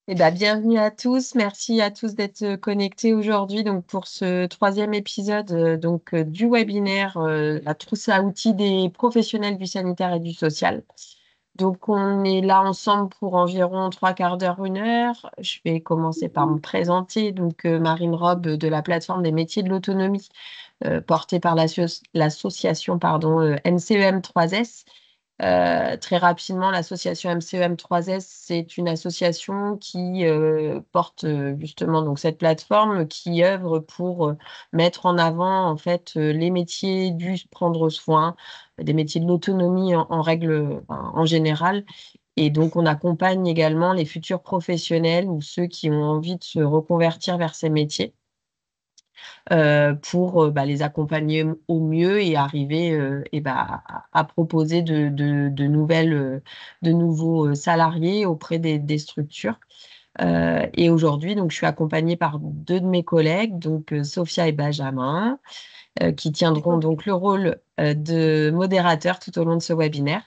Bienvenue à tous. Merci à tous d'être connectés aujourd'hui donc pour ce troisième épisode du webinaire La trousse à outils des professionnels du sanitaire et du social. Donc, on est là ensemble pour environ trois quarts d'heure, une heure. Je vais commencer par me présenter. Marine Robe de la plateforme des métiers de l'autonomie portée par l'association MCEM 3S. Très rapidement, l'association MCEM 3S, c'est une association qui porte justement donc cette plateforme qui œuvre pour mettre en avant en fait les métiers du prendre soin, des métiers de l'autonomie en règle en général. Et donc, on accompagne également les futurs professionnels ou ceux qui ont envie de se reconvertir vers ces métiers pour les accompagner au mieux et arriver à proposer de nouveaux salariés auprès des structures. Et aujourd'hui, donc, je suis accompagnée par deux de mes collègues, Sophia et Benjamin, qui tiendront donc le rôle de modérateur tout au long de ce webinaire.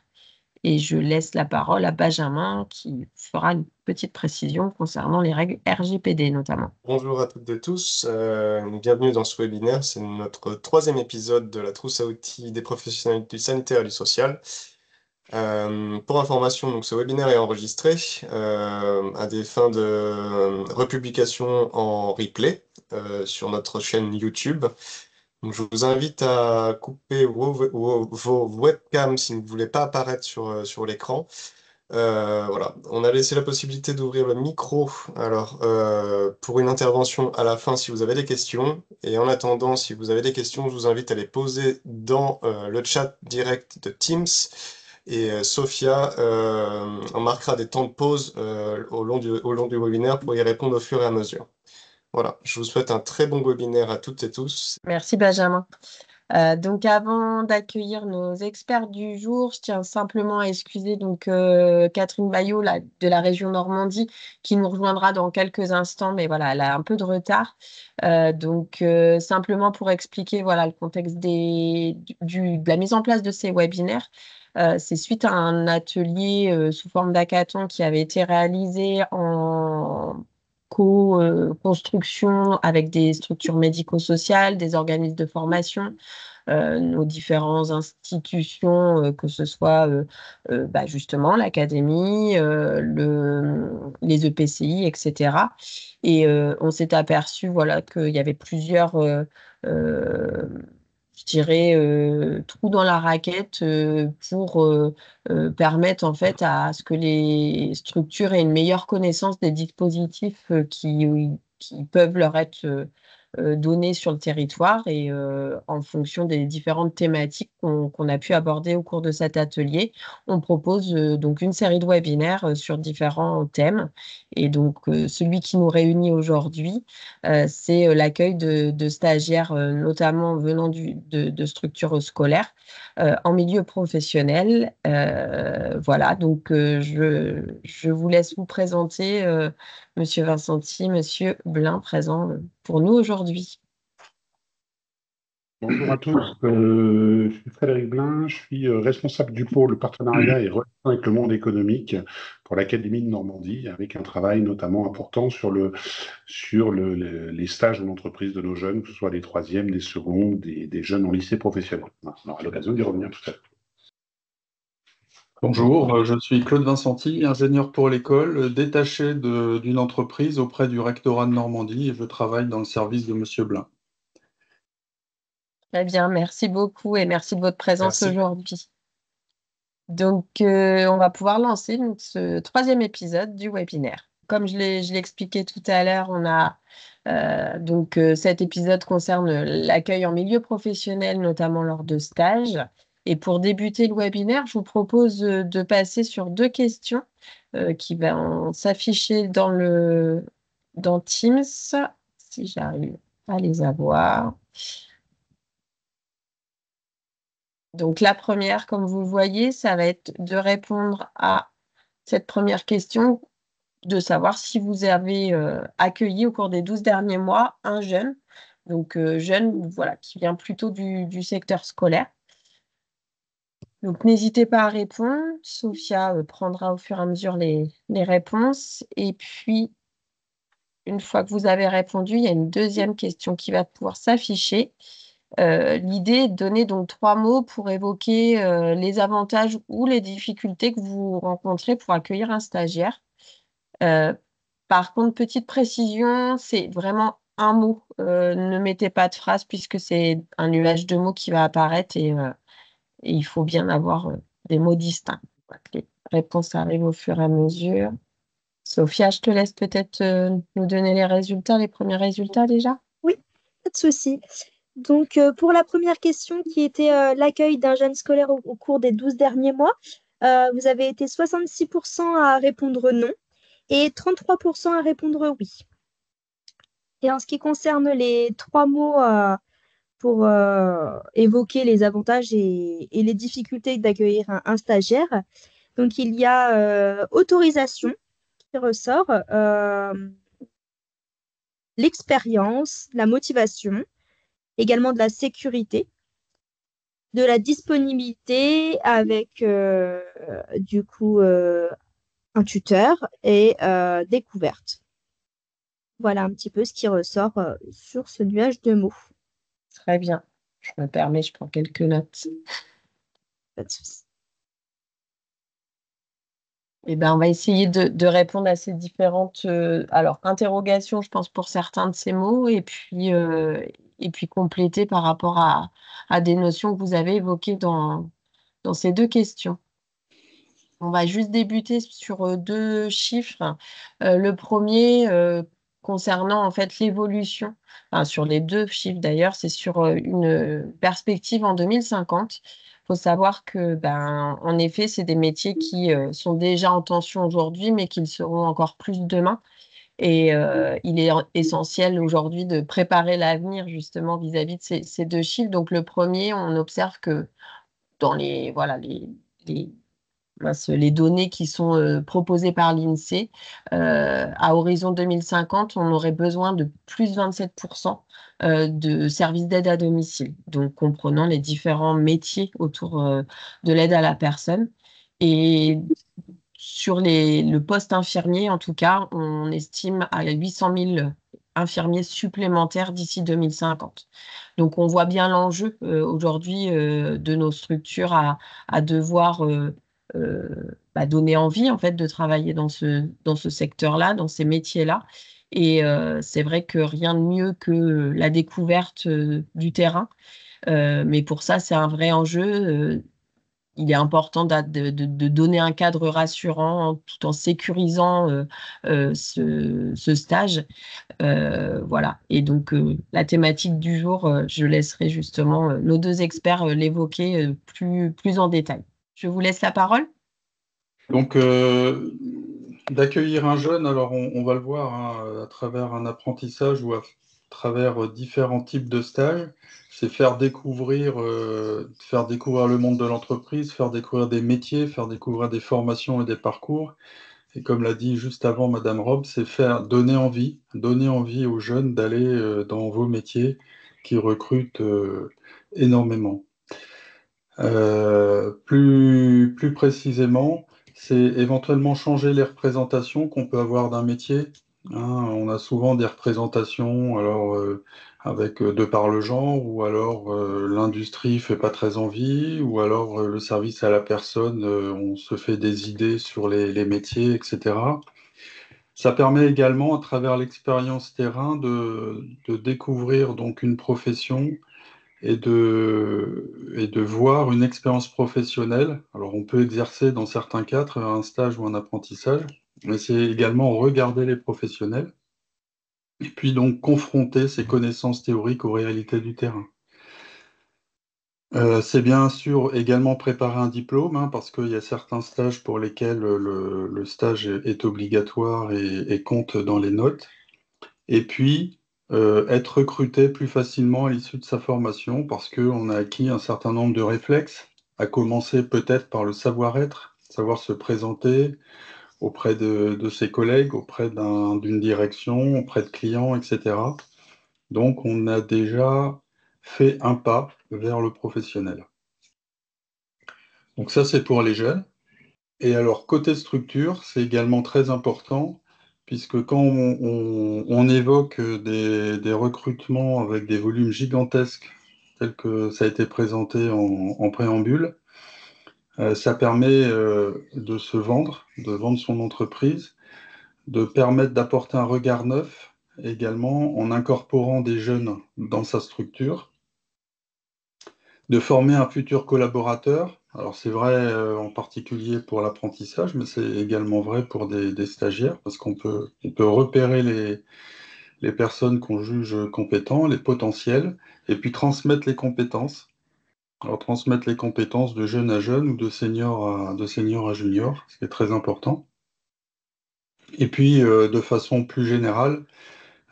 Et je laisse la parole à Benjamin qui fera une petite précision concernant les règles RGPD notamment. Bonjour à toutes et tous, bienvenue dans ce webinaire. C'est notre troisième épisode de la trousse à outils des professionnels du sanitaire et du social. Pour information, donc, ce webinaire est enregistré à des fins de republication en replay sur notre chaîne YouTube. Donc, je vous invite à couper vos webcams si vous ne voulez pas apparaître sur l'écran. Voilà, on a laissé la possibilité d'ouvrir le micro pour une intervention à la fin si vous avez des questions. Et en attendant, si vous avez des questions, je vous invite à les poser dans le chat direct de Teams. Et Sophia en marquera des temps de pause au long du webinaire pour y répondre au fur et à mesure. Voilà, je vous souhaite un très bon webinaire à toutes et tous. Merci Benjamin. Avant d'accueillir nos experts du jour, je tiens simplement à excuser Catherine Bayot de la région Normandie qui nous rejoindra dans quelques instants, mais voilà, elle a un peu de retard. Simplement pour expliquer voilà, le contexte de la mise en place de ces webinaires. C'est suite à un atelier sous forme d'hackathon qui avait été réalisé en co-construction avec des structures médico-sociales, des organismes de formation, nos différentes institutions, que ce soit justement l'académie, les EPCI, etc. Et on s'est aperçu voilà, qu'il y avait plusieurs, euh, je dirais, trous dans la raquette pour permettre en fait à ce que les structures aient une meilleure connaissance des dispositifs qui peuvent leur être données sur le territoire et en fonction des différentes thématiques qu'on a pu aborder au cours de cet atelier, on propose donc une série de webinaires sur différents thèmes. Et celui qui nous réunit aujourd'hui, c'est l'accueil de stagiaires, notamment venant de structures scolaires en milieu professionnel. Voilà, je vous laisse vous présenter, Monsieur Vincenti, Monsieur Blin, présent pour nous aujourd'hui. Bonjour à tous, je suis Frédéric Blin, je suis responsable du pôle partenariat et relations avec le monde économique pour l'Académie de Normandie, avec un travail notamment important les stages en entreprise de nos jeunes, que ce soit des troisièmes, des secondes, des jeunes en lycée professionnel. On aura l'occasion d'y revenir tout à l'heure. Bonjour, je suis Claude Vincenti, ingénieur pour l'école, détaché d'une entreprise auprès du rectorat de Normandie et je travaille dans le service de Monsieur Blin. Très bien, merci beaucoup et merci de votre présence Merci. aujourd'hui. On va pouvoir lancer ce troisième épisode du webinaire. Comme je l'ai expliqué tout à l'heure, on a cet épisode concerne l'accueil en milieu professionnel, notamment lors de stages. Et pour débuter le webinaire, je vous propose de passer sur deux questions qui vont s'afficher dans Teams, si j'arrive à les avoir. Donc, la première, comme vous le voyez, ça va être de répondre à cette première question, de savoir si vous avez accueilli au cours des 12 derniers mois un jeune, jeune voilà, qui vient plutôt du secteur scolaire. Donc, n'hésitez pas à répondre. Sophia prendra au fur et à mesure les réponses. Et puis, une fois que vous avez répondu, il y a une deuxième question qui va pouvoir s'afficher. L'idée est de donner donc 3 mots pour évoquer les avantages ou les difficultés que vous rencontrez pour accueillir un stagiaire. Euh, Par contre, petite précision, c'est vraiment un mot. Ne mettez pas de phrase puisque c'est un nuage de mots qui va apparaître et il faut bien avoir des mots distincts. Les réponses arrivent au fur et à mesure. Sophia, je te laisse peut-être nous donner les résultats, les premiers résultats déjà. Oui, pas de souci. Donc, pour la première question qui était l'accueil d'un jeune scolaire au cours des 12 derniers mois, vous avez été 66% à répondre non et 33% à répondre oui. Et en ce qui concerne les 3 mots pour évoquer les avantages et les difficultés d'accueillir un stagiaire, donc il y a autorisation qui ressort, l'expérience, la motivation, également de la sécurité, de la disponibilité avec du coup un tuteur et découverte. Voilà un petit peu ce qui ressort sur ce nuage de mots. Très bien. Je me permets, je prends quelques notes. Pas de souci. Eh ben, on va essayer de répondre à ces différentes interrogations, je pense, pour certains de ces mots, et puis compléter par rapport à des notions que vous avez évoquées dans ces deux questions. On va juste débuter sur 2 chiffres. Le premier, concernant en fait l'évolution, enfin, sur les 2 chiffres d'ailleurs, c'est sur une perspective en 2050. Il faut savoir que, en effet, c'est des métiers qui sont déjà en tension aujourd'hui, mais qui le seront encore plus demain. Et il est essentiel aujourd'hui de préparer l'avenir justement vis-à-vis de ces 2 chiffres. Donc le premier, on observe que dans les les données qui sont proposées par l'INSEE, à horizon 2050, on aurait besoin de plus 27% de services d'aide à domicile, donc comprenant les différents métiers autour de l'aide à la personne. Et sur le poste infirmier, en tout cas, on estime à 800 000 infirmiers supplémentaires d'ici 2050. Donc, on voit bien l'enjeu aujourd'hui de nos structures à devoir donner envie en fait de travailler dans ce secteur-là, dans ces métiers-là. Et c'est vrai que rien de mieux que la découverte du terrain. Mais pour ça, c'est un vrai enjeu. Il est important de donner un cadre rassurant tout en sécurisant ce stage. Voilà. Et donc, la thématique du jour, je laisserai justement nos 2 experts l'évoquer plus en détail. Je vous laisse la parole. Donc, d'accueillir un jeune, alors on va le voir hein, à travers un apprentissage ou à travers différents types de stages, c'est faire découvrir le monde de l'entreprise, faire découvrir des métiers, faire découvrir des formations et des parcours. Et comme l'a dit juste avant Madame Rob, c'est donner envie aux jeunes d'aller dans vos métiers qui recrutent énormément. Plus précisément, c'est éventuellement changer les représentations qu'on peut avoir d'un métier. Hein. On a souvent des représentations, alors avec de par le genre, ou alors l'industrie fait pas très envie, ou alors le service à la personne, on se fait des idées sur les métiers, etc. Ça permet également, à travers l'expérience terrain, de découvrir donc une profession et de voir une expérience professionnelle. Alors, on peut exercer dans certains cas, à travers un stage ou un apprentissage, mais c'est également regarder les professionnels et puis donc confronter ces connaissances théoriques aux réalités du terrain. C'est bien sûr également préparer un diplôme, hein, parce qu'il y a certains stages pour lesquels le stage est obligatoire et compte dans les notes. Et puis, être recruté plus facilement à l'issue de sa formation parce qu'on a acquis un certain nombre de réflexes, à commencer peut-être par le savoir-être, savoir se présenter auprès de ses collègues, auprès d'une direction, auprès de clients, etc. Donc, on a déjà fait un pas vers le professionnel. Donc ça, c'est pour les jeunes. Et alors, côté structure, c'est également très important, puisque quand on évoque des recrutements avec des volumes gigantesques, tels que ça a été présenté en préambule, ça permet de vendre son entreprise, de permettre d'apporter un regard neuf également en incorporant des jeunes dans sa structure, de former un futur collaborateur. Alors c'est vrai en particulier pour l'apprentissage, mais c'est également vrai pour des stagiaires, parce on peut repérer les personnes qu'on juge compétents, les potentiels, et puis transmettre les compétences. Alors transmettre les compétences de jeune à jeune ou de senior à junior, ce qui est très important. Et puis de façon plus générale,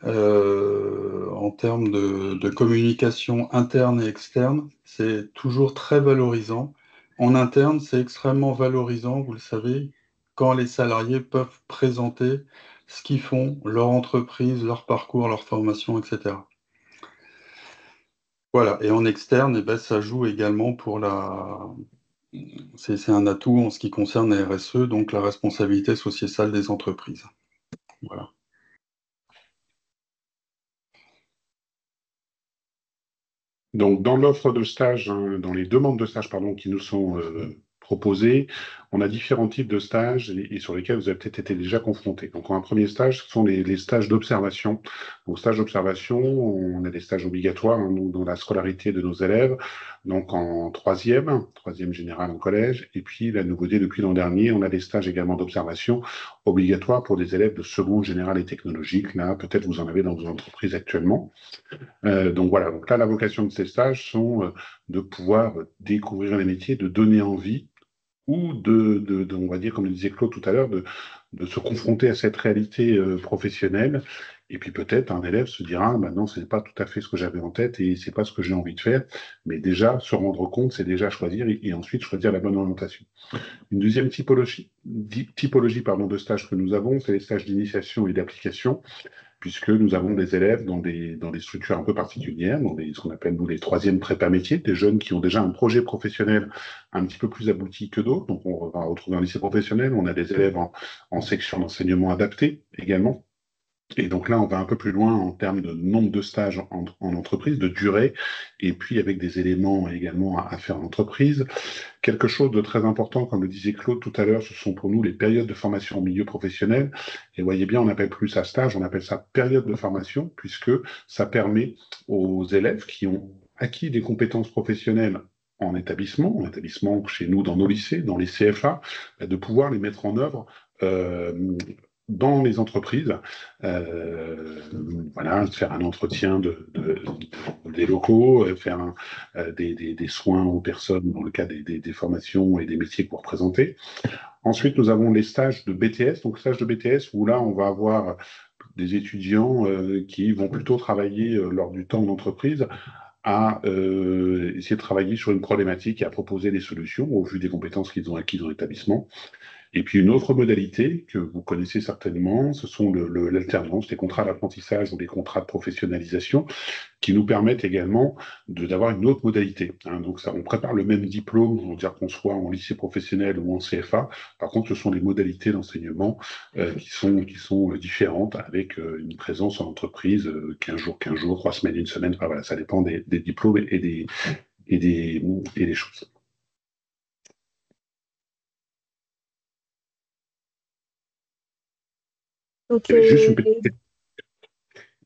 en termes de communication interne et externe, c'est toujours très valorisant. En interne, c'est extrêmement valorisant, vous le savez, quand les salariés peuvent présenter ce qu'ils font, leur entreprise, leur parcours, leur formation, etc. Voilà, et en externe, eh ben, ça joue également c'est un atout en ce qui concerne la RSE, donc la responsabilité sociétale des entreprises. Voilà. Donc, dans l'offre de stage, hein, dans les demandes de stage, pardon, qui nous sont proposées, on a différents types de stages et sur lesquels vous avez peut-être été déjà confrontés. Donc, un premier stage, ce sont les stages d'observation. Donc, stage d'observation, on a des stages obligatoires, hein, nous, dans la scolarité de nos élèves. Donc, en troisième général en collège. Et puis, la nouveauté depuis l'an dernier, on a des stages également d'observation obligatoires pour des élèves de seconde générale et technologique. Là, peut-être vous en avez dans vos entreprises actuellement. Donc voilà, donc là, la vocation de ces stages sont de pouvoir découvrir les métiers, de donner envie ou on va dire, comme le disait Claude tout à l'heure, de se confronter à cette réalité professionnelle. Et puis peut-être un élève se dira, bah non, c'est pas tout à fait ce que j'avais en tête et c'est pas ce que j'ai envie de faire. Mais déjà, se rendre compte, c'est déjà choisir et ensuite choisir la bonne orientation. Une deuxième typologie pardon, de stages que nous avons, c'est les stages d'initiation et d'application, puisque nous avons des élèves dans des structures un peu particulières, ce qu'on appelle nous les troisièmes prépa métiers, des jeunes qui ont déjà un projet professionnel un petit peu plus abouti que d'autres. Donc on va retrouver un lycée professionnel, on a des élèves en section d'enseignement adapté également. Et donc là, on va un peu plus loin en termes de nombre de stages en entreprise, de durée, et puis avec des éléments également à faire en entreprise. Quelque chose de très important, comme le disait Claude tout à l'heure, ce sont pour nous les périodes de formation au milieu professionnel. Et voyez bien, on n'appelle plus ça stage, on appelle ça période de formation, puisque ça permet aux élèves qui ont acquis des compétences professionnelles en établissement chez nous dans nos lycées, dans les CFA, de pouvoir les mettre en œuvre dans les entreprises, voilà, faire un entretien des locaux, faire des soins aux personnes dans le cas des formations et des métiers que vous représentez. Ensuite, nous avons les stages de BTS, donc stages de BTS où là, on va avoir des étudiants qui vont plutôt travailler lors du temps d'entreprise à essayer de travailler sur une problématique et à proposer des solutions au vu des compétences qu'ils ont acquises dans l'établissement. Et puis une autre modalité que vous connaissez certainement, ce sont l'alternance, les contrats d'apprentissage ou les contrats de professionnalisation qui nous permettent également d'avoir une autre modalité. Hein. Donc ça, on prépare le même diplôme, on va dire qu'on soit en lycée professionnel ou en CFA. Par contre, ce sont les modalités d'enseignement qui sont différentes avec une présence en entreprise 15 jours, 3 semaines, 1 semaine. Enfin, voilà, ça dépend des diplômes et des choses. Donc, Juste une petite question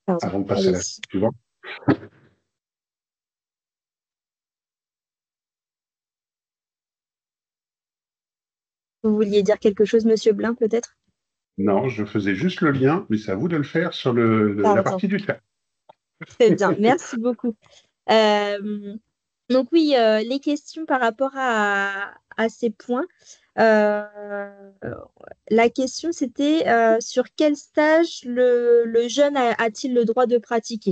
pardon, avant de passer à la allez-y. suivante. Vous vouliez dire quelque chose, Monsieur Blin, peut-être? Non, je faisais juste le lien, mais c'est à vous de le faire sur la Pardon. partie du chat. Très bien, merci beaucoup. Donc oui, les questions par rapport à ces points. La question, c'était sur quel stage le jeune a-t-il le droit de pratiquer?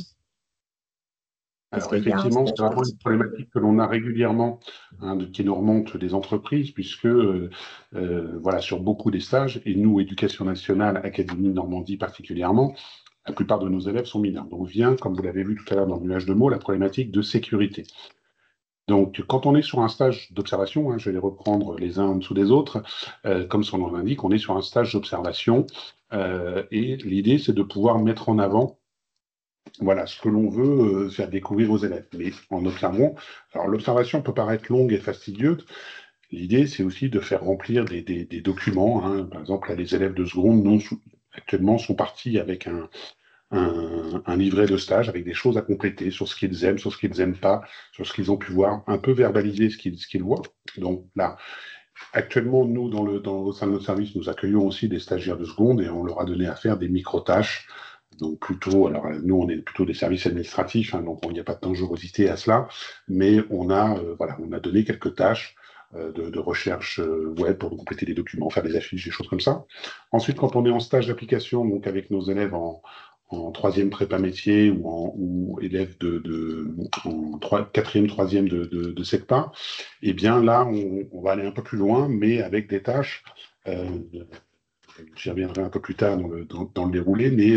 Est-ce Alors qu'il y a un effectivement, c'est stage vraiment une particulier? problématique que l'on a régulièrement, hein, qui nous remonte des entreprises, puisque voilà, sur beaucoup des stages, et nous, Éducation nationale, Académie de Normandie particulièrement, la plupart de nos élèves sont mineurs. Donc vient, comme vous l'avez vu tout à l'heure dans le nuage de mots, la problématique de sécurité. Donc, quand on est sur un stage d'observation, je vais les reprendre les uns en dessous des autres, comme son nom l'indique, on est sur un stage d'observation, et l'idée, c'est de pouvoir mettre en avant voilà, ce que l'on veut faire découvrir aux élèves. Mais en observant, alors l'observation peut paraître longue et fastidieuse. L'idée, c'est aussi de faire remplir des documents. Par exemple, là, les élèves de seconde, actuellement, sont partis avec un livret de stage avec des choses à compléter sur ce qu'ils aiment, sur ce qu'ils n'aiment pas, sur ce qu'ils ont pu voir, un peu verbaliser ce qu'ils voient. Donc là, actuellement, nous, au sein de notre service, nous accueillons aussi des stagiaires de seconde et on leur a donné à faire des micro-tâches. Donc plutôt, alors nous, on est plutôt des services administratifs, donc il n'y a pas de dangerosité à cela, mais on a donné quelques tâches de recherche web pour compléter des documents, faire des affiches, des choses comme ça. Ensuite, quand on est en stage d'application, donc avec nos élèves en troisième prépa métier ou élèves en quatrième, troisième de SECPA, eh bien là, on va aller un peu plus loin, mais avec des tâches, j'y reviendrai un peu plus tard dans le déroulé, mais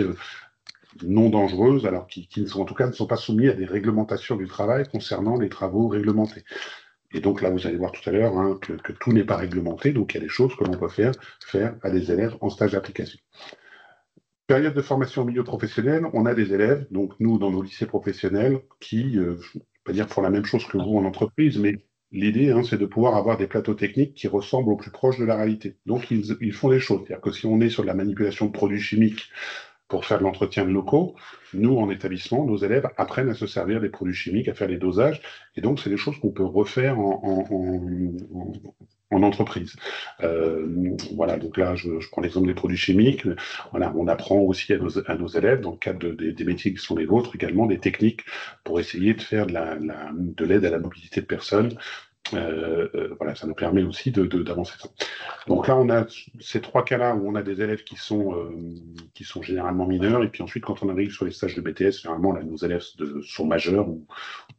non dangereuses, alors qui ne sont, en tout cas ne sont pas soumis à des réglementations du travail concernant les travaux réglementés. Et donc là, vous allez voir tout à l'heure que tout n'est pas réglementé, donc il y a des choses que l'on peut faire à des élèves en stage d'application. Période de formation au milieu professionnel, on a des élèves, donc nous, dans nos lycées professionnels, qui, je ne vais pas dire font la même chose que vous en entreprise, mais l'idée, c'est de pouvoir avoir des plateaux techniques qui ressemblent au plus proche de la réalité. Donc, ils font des choses. C'est-à-dire que si on est sur de la manipulation de produits chimiques pour faire de l'entretien de locaux, nous, en établissement, nos élèves apprennent à se servir des produits chimiques, à faire les dosages, et donc c'est des choses qu'on peut refaire en entreprise. Voilà, donc là, je prends l'exemple des produits chimiques. Voilà, on apprend aussi à nos élèves, dans le cadre des métiers qui sont les vôtres, également des techniques pour essayer de faire de l'aide à la mobilité de personnes. Voilà, ça nous permet aussi d'avancer ça. Donc là, on a ces trois cas-là où on a des élèves qui sont généralement mineurs, et puis ensuite, quand on arrive sur les stages de BTS, généralement, là, nos élèves sont majeurs ou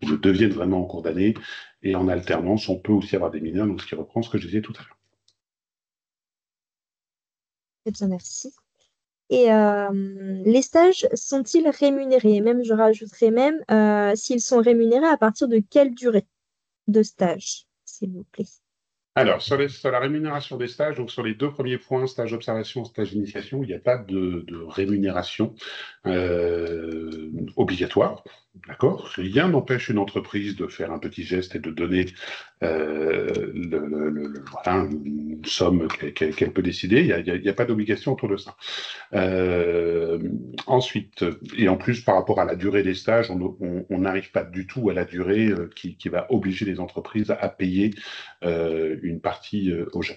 le deviennent vraiment en cours d'année, et en alternance, on peut aussi avoir des mineurs, donc ce qui reprend ce que je disais tout à l'heure. Très bien, merci. Et les stages sont-ils rémunérés? Même, je rajouterais même s'ils sont rémunérés à partir de quelle durée de stage, s'il vous plaît. Alors, sur la rémunération des stages, donc sur les deux premiers points, stage d'observation, stage d'initiation, il n'y a pas de rémunération obligatoire. D'accord? Rien n'empêche une entreprise de faire un petit geste et de donner voilà, une somme qu'elle peut décider. Il n'y a pas d'obligation autour de ça. Ensuite, et en plus, par rapport à la durée des stages, on n'arrive pas du tout à la durée qui va obliger les entreprises à payer une partie aux jeunes.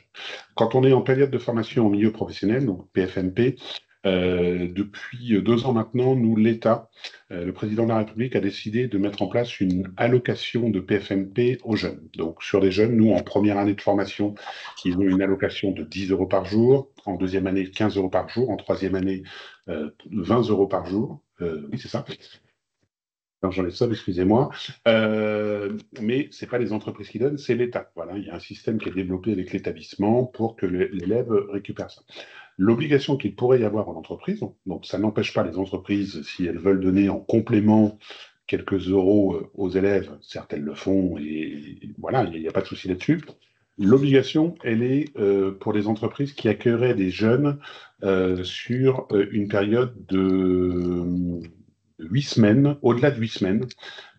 Quand on est en période de formation au milieu professionnel, donc PFMP, depuis 2 ans maintenant, nous, l'État, le président de la République a décidé de mettre en place une allocation de PFMP aux jeunes. Donc, sur les jeunes, nous, en première année de formation, ils ont une allocation de 10 € par jour, en deuxième année, 15 € par jour, en troisième année, 20 € par jour. Oui, c'est ça. J'en ai ça, excusez-moi. Mais ce n'est pas les entreprises qui donnent, c'est l'État. Voilà, il y a un système qui est développé avec l'établissement pour que l'élève récupère ça. L'obligation qu'il pourrait y avoir en entreprise, donc ça n'empêche pas les entreprises, si elles veulent donner en complément quelques euros aux élèves, certes elles le font, et voilà, il n'y a pas de souci là-dessus. L'obligation, elle est pour les entreprises qui accueilleraient des jeunes sur une période de 8 semaines, au-delà de 8 semaines,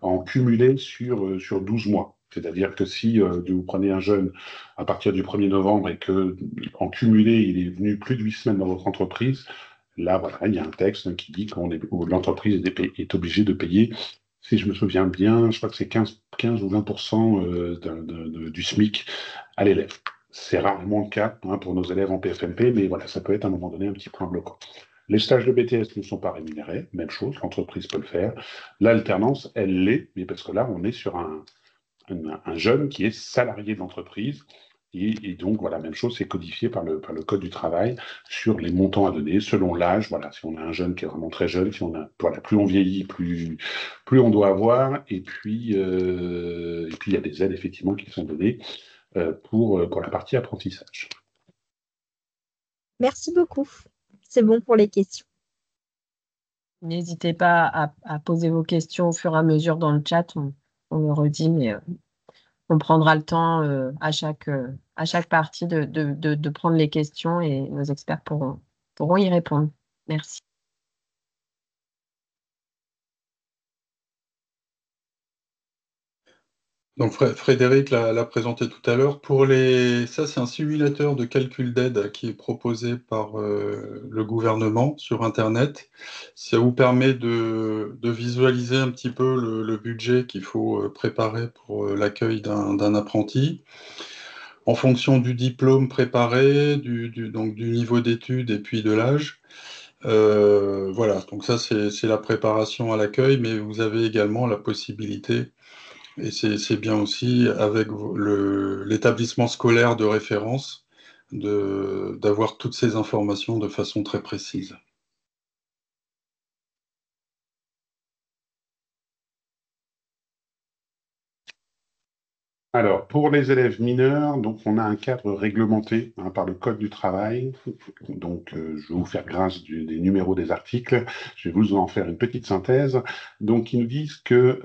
en cumulé sur 12 mois. C'est-à-dire que si vous prenez un jeune à partir du 1er novembre et que en cumulé, il est venu plus de 8 semaines dans votre entreprise, là, voilà, il y a un texte qui dit que l'entreprise est obligée de payer, si je me souviens bien, je crois que c'est 15 ou 20% du SMIC à l'élève. C'est rarement le cas pour nos élèves en PFMP, mais voilà, ça peut être à un moment donné un petit point bloquant. Les stages de BTS ne sont pas rémunérés, même chose, l'entreprise peut le faire. L'alternance, elle l'est, mais parce que là, on est sur un jeune qui est salarié de l'entreprise. Et donc, voilà, même chose, c'est codifié par le Code du travail sur les montants à donner selon l'âge. Voilà, si on a un jeune qui est vraiment très jeune, plus on vieillit, plus on doit avoir. Et puis, il y a des aides, effectivement, qui sont données pour la partie apprentissage. Merci beaucoup. C'est bon pour les questions. N'hésitez pas à poser vos questions au fur et à mesure dans le chat. On le redit, mais on prendra le temps à chaque partie de prendre les questions et nos experts pourront y répondre. Merci. Donc Frédéric l'a présenté tout à l'heure. Ça, c'est un simulateur de calcul d'aide qui est proposé par le gouvernement sur Internet. Ça vous permet de visualiser un petit peu le budget qu'il faut préparer pour l'accueil d'un apprenti. En fonction du diplôme préparé, donc du niveau d'études et puis de l'âge. Voilà, donc ça c'est la préparation à l'accueil, mais vous avez également la possibilité, et c'est bien aussi avec l'établissement scolaire de référence, d'avoir toutes ces informations de façon très précise. Alors, pour les élèves mineurs, donc on a un cadre réglementé par le Code du travail. Donc, je vais vous faire grâce des numéros des articles. Je vais vous en faire une petite synthèse. Donc, ils nous disent que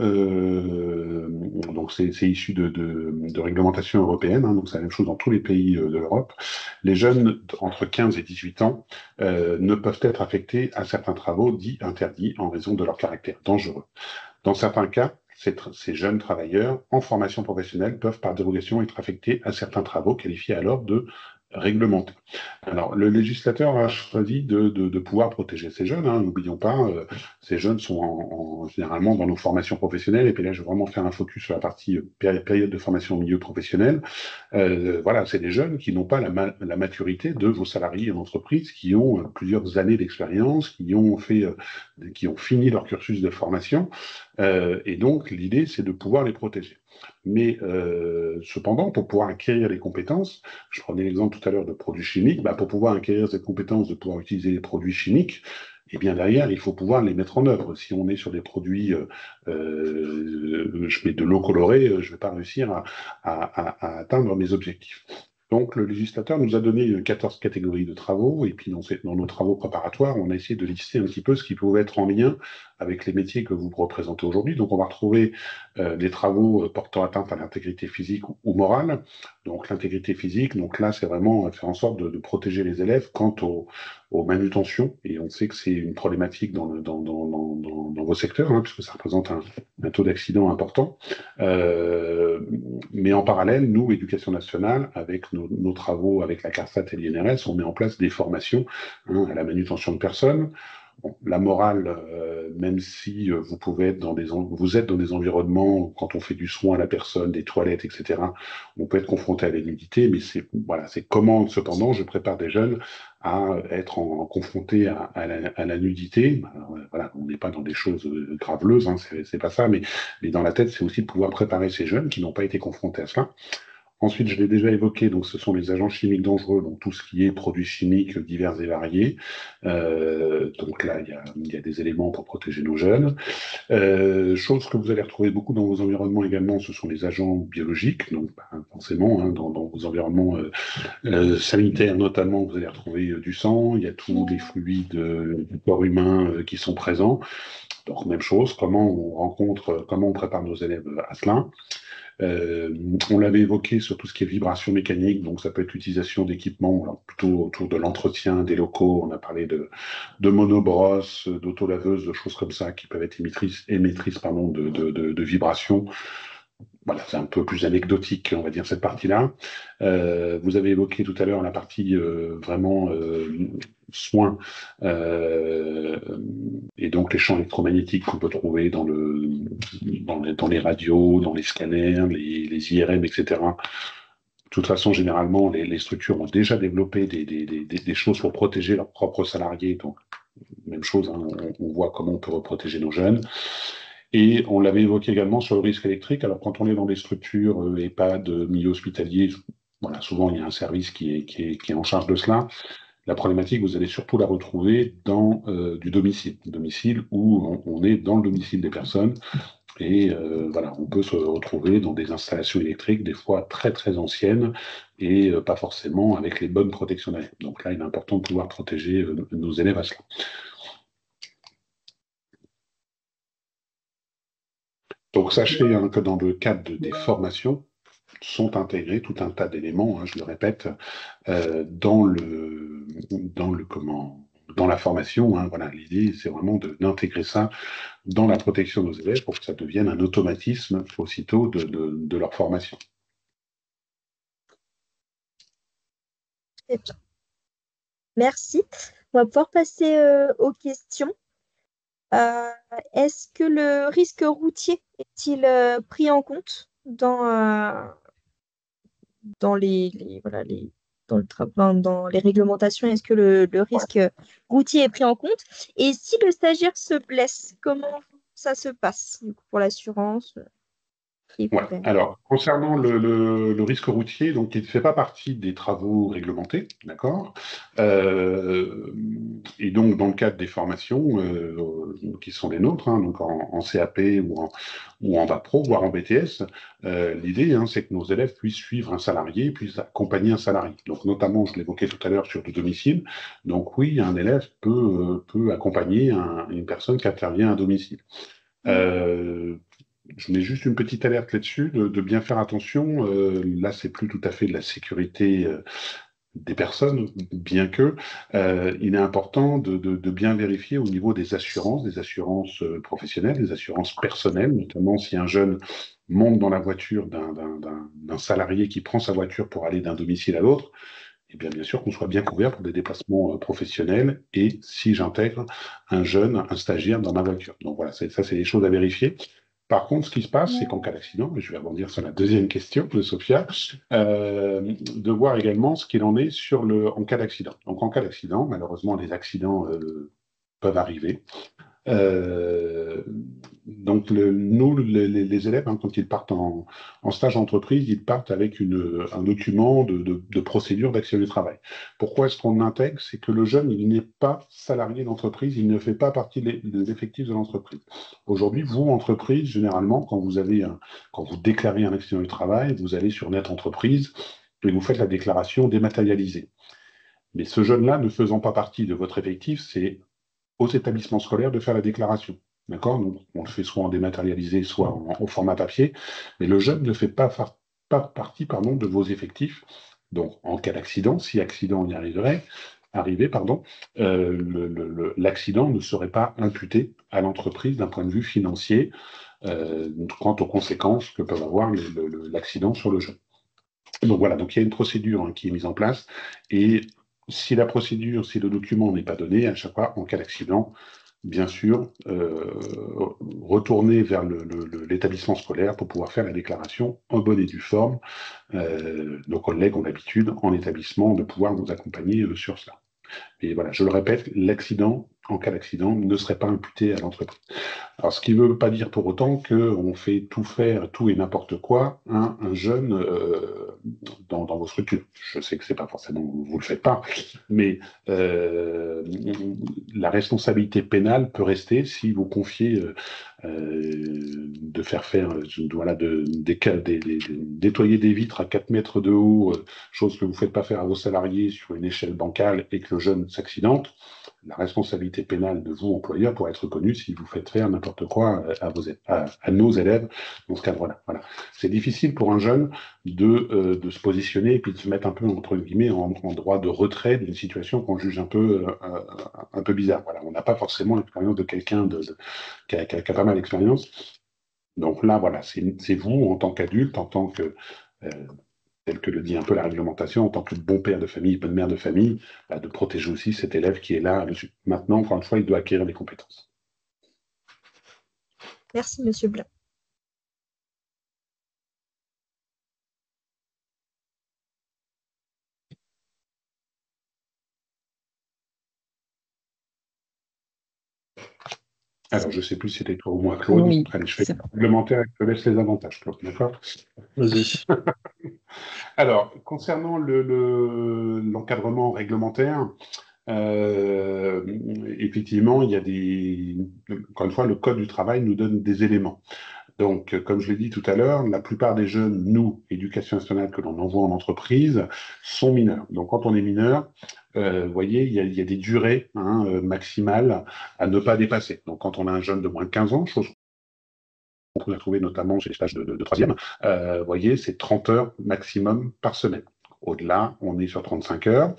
donc c'est issu de réglementation européenne. Donc, c'est la même chose dans tous les pays de l'Europe. Les jeunes entre 15 et 18 ans ne peuvent être affectés à certains travaux dits interdits en raison de leur caractère dangereux. Dans certains cas, ces jeunes travailleurs en formation professionnelle peuvent par dérogation être affectés à certains travaux qualifiés alors de réglementés. Alors, le législateur a choisi de pouvoir protéger ces jeunes. N'oublions pas, ces jeunes sont généralement dans nos formations professionnelles. Et puis là, je vais vraiment faire un focus sur la partie période de formation au milieu professionnel. Voilà, c'est des jeunes qui n'ont pas la maturité de vos salariés en entreprise, qui ont plusieurs années d'expérience, qui ont fini leur cursus de formation. Et donc, l'idée, c'est de pouvoir les protéger. Mais cependant, pour pouvoir acquérir les compétences, je prenais l'exemple tout à l'heure de produits chimiques, pour pouvoir acquérir cette compétence de pouvoir utiliser les produits chimiques, et bien derrière, il faut pouvoir les mettre en œuvre. Si on est sur des produits, je mets de l'eau colorée, je ne vais pas réussir à atteindre mes objectifs. Donc, le législateur nous a donné 14 catégories de travaux, et puis dans nos travaux préparatoires, on a essayé de lister un petit peu ce qui pouvait être en lien avec les métiers que vous représentez aujourd'hui. Donc, on va retrouver des travaux portant atteinte à l'intégrité physique ou morale. Donc, l'intégrité physique, donc là, c'est vraiment faire en sorte de protéger les élèves quant aux manutentions, et on sait que c'est une problématique dans vos secteurs, puisque ça représente un taux d'accident important. Mais en parallèle, nous, Éducation nationale, avec nos travaux avec la CARSAT et l'INRS, on met en place des formations à la manutention de personnes. Bon, la morale, même si vous êtes dans des environnements, quand on fait du soin à la personne, des toilettes, etc., on peut être confronté à la nudité, mais c'est comment, cependant, je prépare des jeunes à être confrontés à la nudité. Voilà, on n'est pas dans des choses graveleuses, c'est pas ça, mais dans la tête, c'est aussi de pouvoir préparer ces jeunes qui n'ont pas été confrontés à cela. Ensuite, je l'ai déjà évoqué, donc ce sont les agents chimiques dangereux, donc tout ce qui est produits chimiques divers et variés. Donc là, il y a des éléments pour protéger nos jeunes. Chose que vous allez retrouver beaucoup dans vos environnements également, ce sont les agents biologiques. Donc forcément, dans vos environnements sanitaires notamment, vous allez retrouver du sang, il y a tous les fluides du corps humain qui sont présents. Donc même chose, comment on prépare nos élèves à cela. On l'avait évoqué sur tout ce qui est vibration mécanique, donc ça peut être l'utilisation d'équipements plutôt autour de l'entretien des locaux. On a parlé de monobrosses, d'autolaveuses, de choses comme ça qui peuvent être émettrices de vibrations. Voilà, c'est un peu plus anecdotique, on va dire, cette partie-là. Vous avez évoqué tout à l'heure la partie vraiment soins, et donc les champs électromagnétiques qu'on peut trouver dans les radios, dans les scanners, les IRM, etc. De toute façon, généralement, les structures ont déjà développé des choses pour protéger leurs propres salariés. Donc, même chose, on voit comment on peut protéger nos jeunes. Et on l'avait évoqué également sur le risque électrique. Alors, quand on est dans des structures EHPAD, milieu hospitalier, voilà, souvent il y a un service qui est en charge de cela. La problématique, vous allez surtout la retrouver dans du domicile où on est dans le domicile des personnes. Et voilà, on peut se retrouver dans des installations électriques, des fois très très anciennes, et pas forcément avec les bonnes protections d'élèves. Donc là, il est important de pouvoir protéger nos élèves à cela. Donc sachez que dans le cadre des formations, sont intégrés tout un tas d'éléments, hein, je le répète, dans la formation. Hein. Voilà, l'idée, c'est vraiment d'intégrer ça dans la protection de nos élèves pour que ça devienne un automatisme aussitôt de leur formation. Très bien. Merci. On va pouvoir passer aux questions. Est-ce que le risque routier est-il pris en compte dans dans les réglementations? Est-ce que le risque routier est pris en compte? Et si le stagiaire se blesse, comment ça se passe du coup, pour l'assurance qui est Ouais. couvert? Alors, concernant le risque routier, donc il ne fait pas partie des travaux réglementés, d'accord? Et donc, dans le cadre des formations qui sont les nôtres, hein, donc en CAP ou en bac pro, voire en BTS, l'idée, hein, c'est que nos élèves puissent suivre un salarié, puissent accompagner un salarié. Donc, notamment, je l'évoquais tout à l'heure sur le domicile. Donc, oui, un élève peut accompagner une personne qui intervient à domicile. Je mets juste une petite alerte là-dessus, de bien faire attention. Là, c'est plus tout à fait de la sécurité des personnes, bien que il est important de bien vérifier au niveau des assurances professionnelles, des assurances personnelles, notamment si un jeune monte dans la voiture d'un salarié qui prend sa voiture pour aller d'un domicile à l'autre. Et bien sûr qu'on soit bien couvert pour des déplacements professionnels et si j'intègre un jeune, un stagiaire dans ma voiture. Donc voilà, ça c'est des choses à vérifier. Par contre, ce qui se passe, c'est qu'en cas d'accident, je vais rebondir sur la deuxième question de Sophia, de voir également ce qu'il en est en cas d'accident. Donc en cas d'accident, malheureusement, les accidents peuvent arriver. Donc nous, les élèves, hein, quand ils partent en stage entreprise, ils partent avec un document de procédure d'accès du travail. Pourquoi est-ce qu'on intègre? C'est que le jeune, il n'est pas salarié d'entreprise, il ne fait pas partie des effectifs de l'entreprise. Aujourd'hui, vous, entreprise, généralement, quand vous déclarez un accident du travail, vous allez sur Net Entreprise et vous faites la déclaration dématérialisée. Mais ce jeune-là, ne faisant pas partie de votre effectif, c'est aux établissements scolaires de faire la déclaration. D'accord? Donc, on le fait soit en dématérialisé, soit au format papier, mais le jeune ne fait pas partie de vos effectifs. Donc, en cas d'accident, si accident y arrivait, l'accident ne serait pas imputé à l'entreprise d'un point de vue financier quant aux conséquences que peut avoir l'accident sur le jeune. Donc voilà, donc il y a une procédure hein, qui est mise en place et si le document n'est pas donné, à chaque fois, en cas d'accident, bien sûr, retourner vers l'établissement scolaire pour pouvoir faire la déclaration en bonne et due forme. Nos collègues ont l'habitude, en établissement, de pouvoir nous accompagner sur cela. Et voilà, je le répète, en cas d'accident, ne serait pas imputé à l'entreprise. Alors, ce qui ne veut pas dire pour autant qu'on fait tout et n'importe quoi, hein, un jeune dans vos structures. Je sais que c'est pas forcément, vous ne le faites pas, mais la responsabilité pénale peut rester si vous confiez de nettoyer des vitres à 4 mètres de haut, chose que vous ne faites pas faire à vos salariés sur une échelle bancale et que le jeune s'accidente. La responsabilité pénale de vous, employeur, pourrait être reconnue si vous faites faire n'importe quoi à nos élèves dans ce cadre-là. Voilà. C'est difficile pour un jeune de se positionner et puis de se mettre un peu, entre guillemets, en droit de retrait d'une situation qu'on juge un peu bizarre. Voilà. On n'a pas forcément l'expérience de quelqu'un qui a pas mal d'expérience. Donc là, voilà, c'est vous, en tant qu'adulte, en tant que tel que le dit un peu la réglementation, en tant que bon père de famille, bonne mère de famille, de protéger aussi cet élève qui est là dessus. Maintenant, encore une fois, il doit acquérir des compétences. Merci, Monsieur Blanc. Alors, je ne sais plus si c'était toi ou moi, Claude. Oui, Allez, je fais complémentaire et je te laisse les avantages, Claude, d'accord? Vas-y. Alors, concernant l'encadrement réglementaire, effectivement, encore une fois, le Code du travail nous donne des éléments. Donc, comme je l'ai dit tout à l'heure, la plupart des jeunes, nous, éducation nationale, que l'on envoie en entreprise, sont mineurs. Donc, quand on est mineur, vous voyez, il y a des durées maximales à ne pas dépasser. Donc, quand on a un jeune de moins de 15 ans, chose qu'on a trouvé notamment chez les stages de troisième, vous voyez, c'est 30 heures maximum par semaine. Au-delà, on est sur 35 heures.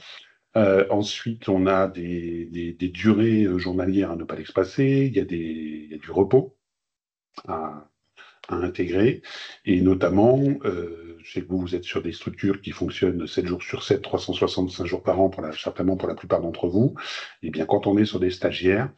Ensuite, on a des durées journalières à ne pas l'espacer. Il y a du repos à intégrer. Et notamment, je sais que vous êtes sur des structures qui fonctionnent 7 jours sur 7, 365 jours par an, certainement pour la plupart d'entre vous. Et bien, quand on est sur des stagiaires,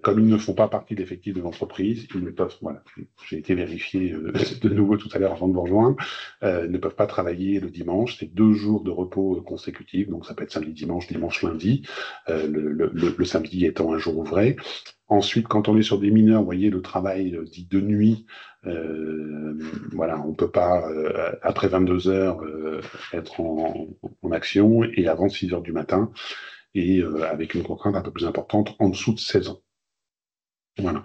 comme ils ne font pas partie de l'effectif de l'entreprise, ils ne peuvent, voilà, j'ai été vérifié de nouveau tout à l'heure avant de vous rejoindre, ne peuvent pas travailler le dimanche. C'est 2 jours de repos consécutifs, donc ça peut être samedi, dimanche, dimanche, lundi, le samedi étant un jour ouvré. Ensuite, quand on est sur des mineurs, vous voyez, le travail dit de nuit, voilà, on ne peut pas, après 22 heures, être en action, et avant 6 heures du matin, et avec une contrainte un peu plus importante, en dessous de 16 ans. Voilà.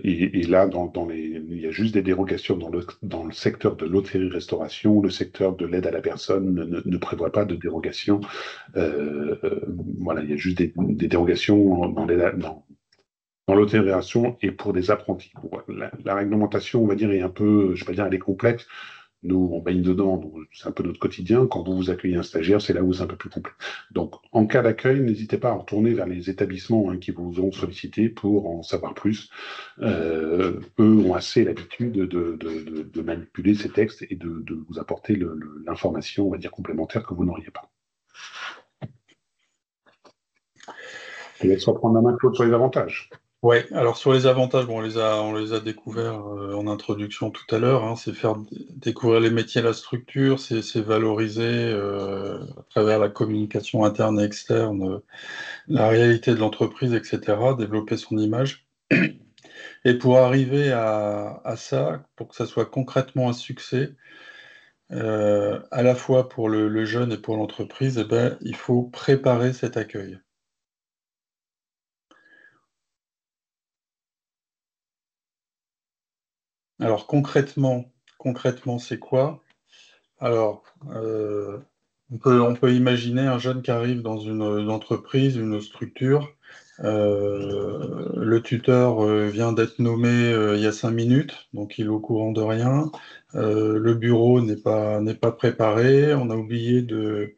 Et là, il y a juste des dérogations dans le secteur de l'hôtellerie-restauration. Le secteur de l'aide à la personne ne prévoit pas de dérogation. Voilà, il y a juste des dérogations dans l'hôtellerie-restauration et pour des apprentis. La réglementation, on va dire, est un peu, je ne vais pas dire elle est complexe. Nous, on baigne dedans, donc c'est un peu notre quotidien. Quand vous accueillez un stagiaire, c'est là où c'est un peu plus complexe. Donc, en cas d'accueil, n'hésitez pas à retourner vers les établissements qui vous ont sollicité pour en savoir plus. Eux ont assez l'habitude de manipuler ces textes et de vous apporter l'information, on va dire, complémentaire que vous n'auriez pas. Je laisse reprendre la main, Claude, sur les avantages. Oui, alors sur les avantages, bon, on les a découverts en introduction tout à l'heure, hein, c'est faire découvrir les métiers, la structure, c'est valoriser à travers la communication interne et externe la réalité de l'entreprise, etc., développer son image. Et pour arriver à ça, pour que ça soit concrètement un succès, à la fois pour le jeune et pour l'entreprise, eh ben, il faut préparer cet accueil. Alors concrètement, c'est quoi? Alors, on peut imaginer un jeune qui arrive dans une entreprise, une structure. Le tuteur vient d'être nommé il y a 5 minutes, donc il est au courant de rien. Le bureau n'est pas préparé. On a oublié de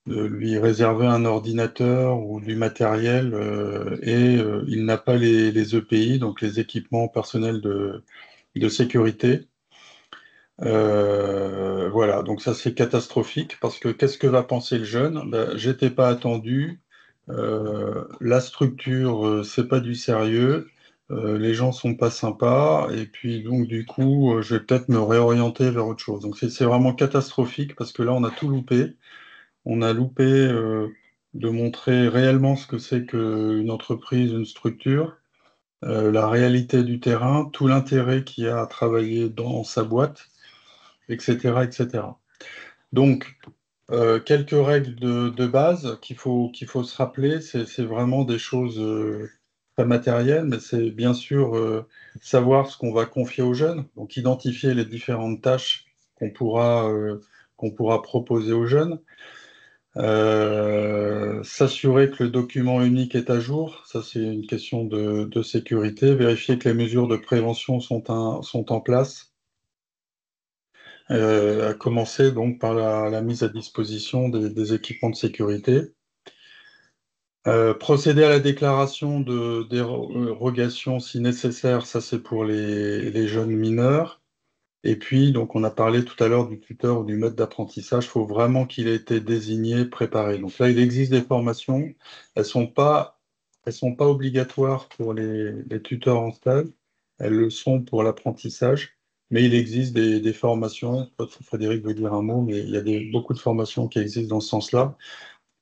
lui réserver un ordinateur ou du matériel et il n'a pas les EPI, donc les équipements personnels de sécurité. Voilà, donc ça c'est catastrophique parce que qu'est-ce que va penser le jeune? Ben, j'étais pas attendu, la structure c'est pas du sérieux, les gens sont pas sympas et puis donc du coup je vais peut-être me réorienter vers autre chose. Donc c'est vraiment catastrophique parce que là on a tout loupé, on a loupé de montrer réellement ce que c'est qu'une entreprise, une structure, la réalité du terrain, tout l'intérêt qu'il y a à travailler dans sa boîte, etc., etc. Donc, quelques règles de base qu'il faut se rappeler, c'est vraiment des choses très matérielles, mais c'est bien sûr savoir ce qu'on va confier aux jeunes, donc identifier les différentes tâches qu'on pourra proposer aux jeunes, s'assurer que le document unique est à jour, ça c'est une question de sécurité, vérifier que les mesures de prévention sont en place, à commencer donc par la mise à disposition des équipements de sécurité. Procéder à la déclaration de dérogation si nécessaire, ça c'est pour les jeunes mineurs. Et puis, donc on a parlé tout à l'heure du tuteur ou du maître d'apprentissage, il faut vraiment qu'il ait été désigné, préparé. Donc là, il existe des formations, elles sont pas obligatoires pour les tuteurs en stage, elles le sont pour l'apprentissage. Mais il existe des formations, peut-être Frédéric veut dire un mot, mais il y a beaucoup de formations qui existent dans ce sens-là,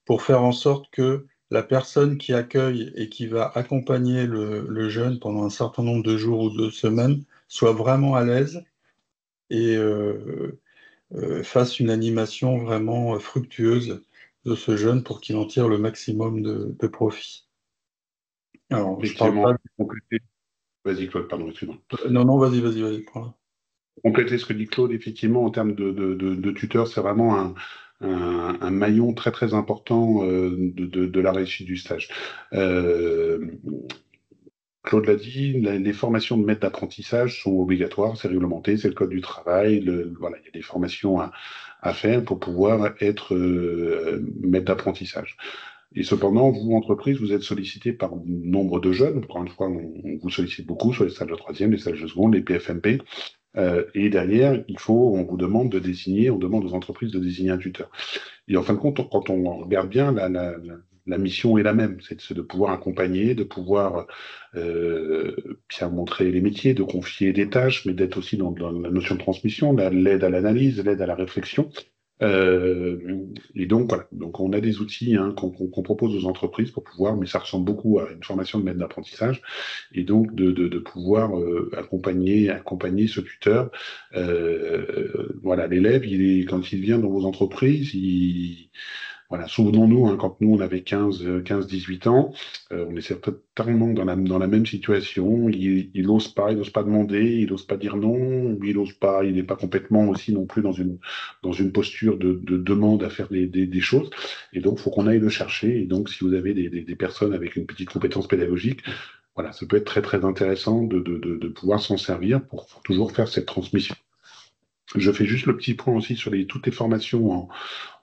pour faire en sorte que la personne qui accueille et qui va accompagner le jeune pendant un certain nombre de jours ou de semaines soit vraiment à l'aise et fasse une animation vraiment fructueuse de ce jeune pour qu'il en tire le maximum de profit. Alors, je parle pas... Vas-y, Claude, pardon, excuse-moi. Non, vas-y, prends-la. Compléter ce que dit Claude, effectivement, en termes de tuteur, c'est vraiment un maillon très très important de la réussite du stage. Claude l'a dit, les formations de maître d'apprentissage sont obligatoires, c'est réglementé, c'est le code du travail. Voilà, il y a des formations à faire pour pouvoir être maître d'apprentissage. Et cependant, vous, entreprise, vous êtes sollicité par nombre de jeunes. Encore une fois, on vous sollicite beaucoup sur les stages de troisième, les stages de seconde, les PFMP. Et derrière, on vous demande de désigner, on demande aux entreprises de désigner un tuteur. Et en fin de compte, quand on regarde bien, la mission est la même, c'est de pouvoir accompagner, de pouvoir bien montrer les métiers, de confier des tâches, mais d'être aussi dans la notion de transmission, l'aide à l'analyse, l'aide à la réflexion. Et donc, voilà. Donc, on a des outils qu'on propose aux entreprises pour pouvoir, mais ça ressemble beaucoup à une formation de maître d'apprentissage, et donc de pouvoir accompagner ce tuteur. Voilà, l'élève, quand il vient dans vos entreprises, voilà, souvenons-nous, quand nous, on avait 15-18 ans, on est certainement dans la même situation. Il n'ose pas demander, il n'ose pas dire non, il n'est pas complètement aussi non plus dans une posture de demande à faire des choses. Et donc, il faut qu'on aille le chercher. Et donc, si vous avez des personnes avec une petite compétence pédagogique, voilà, ça peut être très, très intéressant de pouvoir s'en servir pour toujours faire cette transmission. Je fais juste le petit point aussi sur toutes les formations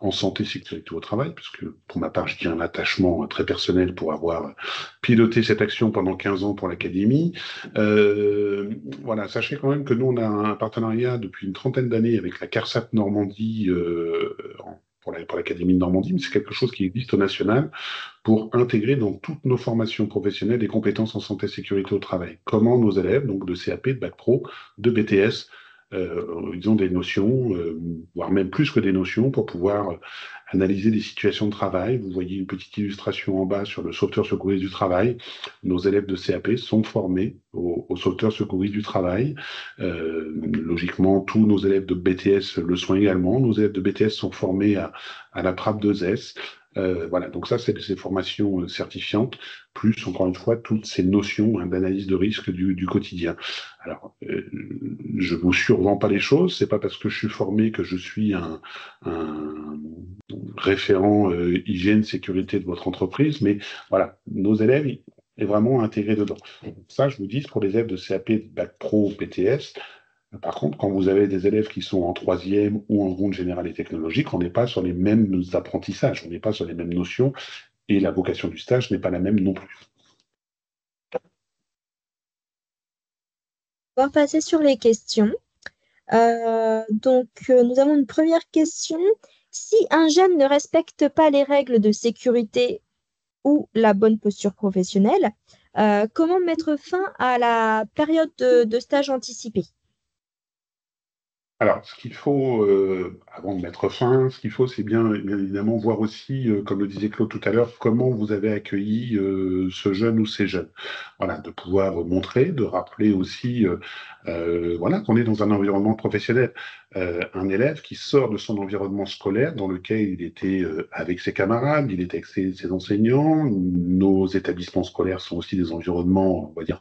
en santé, sécurité au travail, parce que pour ma part, je tiens un attachement très personnel pour avoir piloté cette action pendant 15 ans pour l'Académie. Voilà, sachez quand même que nous, on a un partenariat depuis une trentaine d'années avec la CARSAT Normandie pour l'Académie de Normandie, mais c'est quelque chose qui existe au national pour intégrer dans toutes nos formations professionnelles des compétences en santé, sécurité au travail. Comment nos élèves, donc de CAP, de Bac Pro, de BTS, ils ont des notions, voire même plus que des notions, pour pouvoir analyser des situations de travail. Vous voyez une petite illustration en bas sur le sauveteur secouriste du travail. Nos élèves de CAP sont formés au sauveteur secouriste du travail. Logiquement, tous nos élèves de BTS le sont également. Nos élèves de BTS sont formés à la trappe 2S. Voilà, donc ça, c'est ces formations certifiantes, plus, encore une fois, toutes ces notions d'analyse de risque du quotidien. Alors, je vous survends pas les choses, c'est pas parce que je suis formé que je suis un référent hygiène, sécurité de votre entreprise, mais voilà, nos élèves est vraiment intégrés dedans. Ça, je vous dis, pour les élèves de CAP, Bac Pro, BTS. Par contre, quand vous avez des élèves qui sont en troisième ou en seconde générale et technologique, on n'est pas sur les mêmes apprentissages, on n'est pas sur les mêmes notions, et la vocation du stage n'est pas la même non plus. On va passer sur les questions. Nous avons une première question. Si un jeune ne respecte pas les règles de sécurité ou la bonne posture professionnelle, comment mettre fin à la période de stage anticipé? Alors, ce qu'il faut, avant de mettre fin, ce qu'il faut, c'est bien évidemment voir aussi, comme le disait Claude tout à l'heure, comment vous avez accueilli ce jeune ou ces jeunes. Voilà, de pouvoir montrer, de rappeler aussi voilà, qu'on est dans un environnement professionnel. Un élève qui sort de son environnement scolaire dans lequel il était avec ses camarades, il était avec ses enseignants. Nos établissements scolaires sont aussi des environnements, on va dire,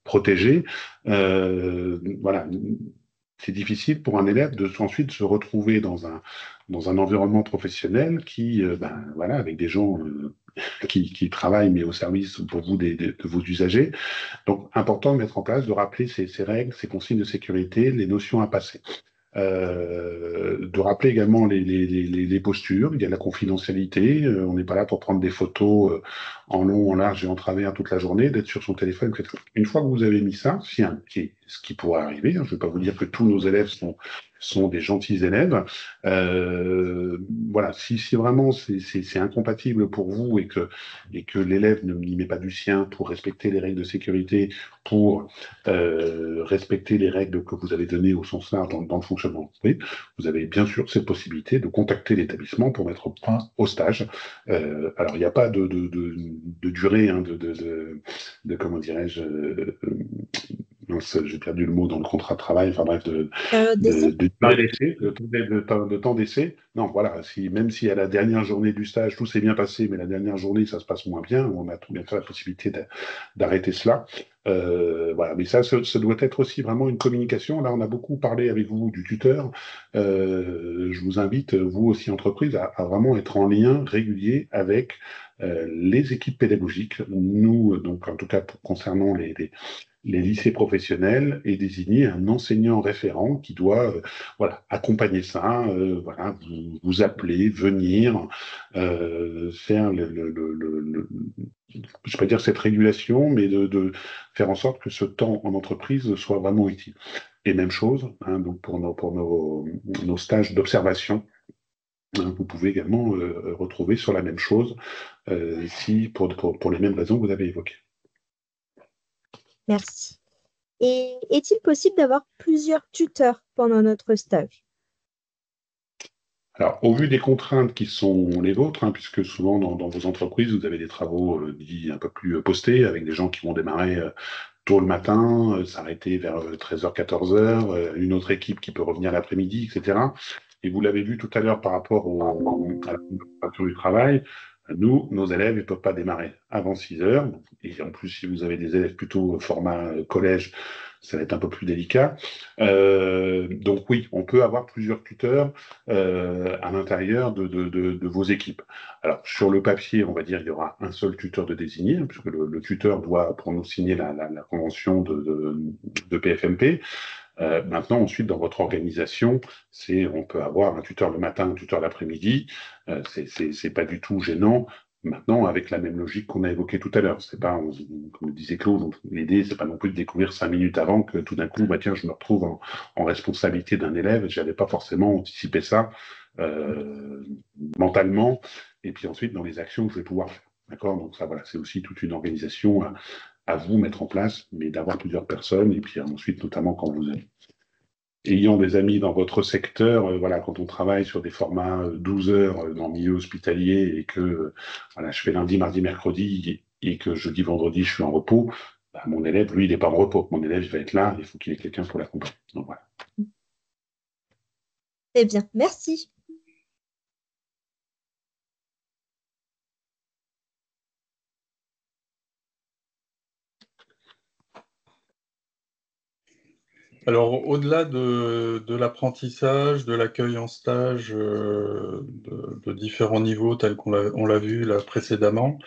protégés. Voilà. C'est difficile pour un élève de ensuite se retrouver dans un environnement professionnel qui, voilà, avec des gens qui travaillent, mais au service pour vous de vos usagers. Donc, important de mettre en place, de rappeler ces règles, ces consignes de sécurité, les notions à passer. De rappeler également les postures, il y a la confidentialité, on n'est pas là pour prendre des photos en long, en large et en travers toute la journée, d'être sur son téléphone, etc. Une fois que vous avez mis ça, ce qui pourrait arriver, je ne vais pas vous dire que tous nos élèves sont des gentils élèves, voilà, si vraiment c'est incompatible pour vous et que l'élève n'y met pas du sien pour respecter les règles de sécurité, pour respecter les règles que vous avez données au sens large dans le fonctionnement, vous avez bien sûr cette possibilité de contacter l'établissement pour mettre fin au stage. Alors, il n'y a pas de durée, comment dirais-je, J'ai perdu le mot dans le contrat de travail, enfin bref, D'essai? de durée d'essai, de temps d'essai. Non, voilà, même si à la dernière journée du stage, tout s'est bien passé, mais la dernière journée, ça se passe moins bien, on a tout bien fait la possibilité d'arrêter cela. Voilà, mais ça doit être aussi vraiment une communication. Là, on a beaucoup parlé avec vous du tuteur. Je vous invite, vous aussi, entreprise, à vraiment être en lien régulier avec les équipes pédagogiques. Nous, donc, en tout cas, concernant les lycées professionnels, et désigner un enseignant référent qui doit voilà, accompagner ça, voilà, vous appeler, venir, faire je ne vais pas dire cette régulation, mais de faire en sorte que ce temps en entreprise soit vraiment utile. Et même chose, hein, donc pour nos stages d'observation, hein, vous pouvez également retrouver sur la même chose, si pour les mêmes raisons que vous avez évoquées. Merci. Et est-il possible d'avoir plusieurs tuteurs pendant notre stage? Alors, au vu des contraintes qui sont les vôtres, hein, puisque souvent dans vos entreprises, vous avez des travaux dits un peu plus postés, avec des gens qui vont démarrer tôt le matin, s'arrêter vers 13h, 14h, une autre équipe qui peut revenir l'après-midi, etc. Et vous l'avez vu tout à l'heure par rapport à la préparation du travail, nous, nos élèves, ils ne peuvent pas démarrer avant 6h. Et en plus, si vous avez des élèves plutôt format collège, ça va être un peu plus délicat. Donc oui, on peut avoir plusieurs tuteurs à l'intérieur de vos équipes. Alors, sur le papier, on va dire il y aura un seul tuteur de désigné, hein, puisque le tuteur doit, pour nous, signer la convention de PFMP. Maintenant, ensuite, dans votre organisation, on peut avoir un tuteur le matin, un tuteur l'après-midi. C'est pas du tout gênant. Maintenant, avec la même logique qu'on a évoquée tout à l'heure, c'est pas, comme le disait Claude, l'idée, c'est pas non plus de découvrir 5 minutes avant que tout d'un coup, bah tiens, je me retrouve en responsabilité d'un élève. J'avais pas forcément anticipé ça mentalement, et puis ensuite dans les actions que je vais pouvoir faire. D'accord? Donc ça, voilà, c'est aussi toute une organisation à vous mettre en place, mais d'avoir plusieurs personnes, et puis ensuite, notamment quand vous ayant des amis dans votre secteur, voilà, quand on travaille sur des formats 12 heures dans le milieu hospitalier et que voilà, je fais lundi, mardi, mercredi et que jeudi, vendredi, je suis en repos, bah, mon élève, lui, il n'est pas en repos. Mon élève, il va être là, il faut qu'il ait quelqu'un pour l'accompagner. Donc voilà. Eh bien, merci. Alors, au-delà de l'apprentissage, de l'accueil en stage, de différents niveaux tels on l'a vu là précédemment,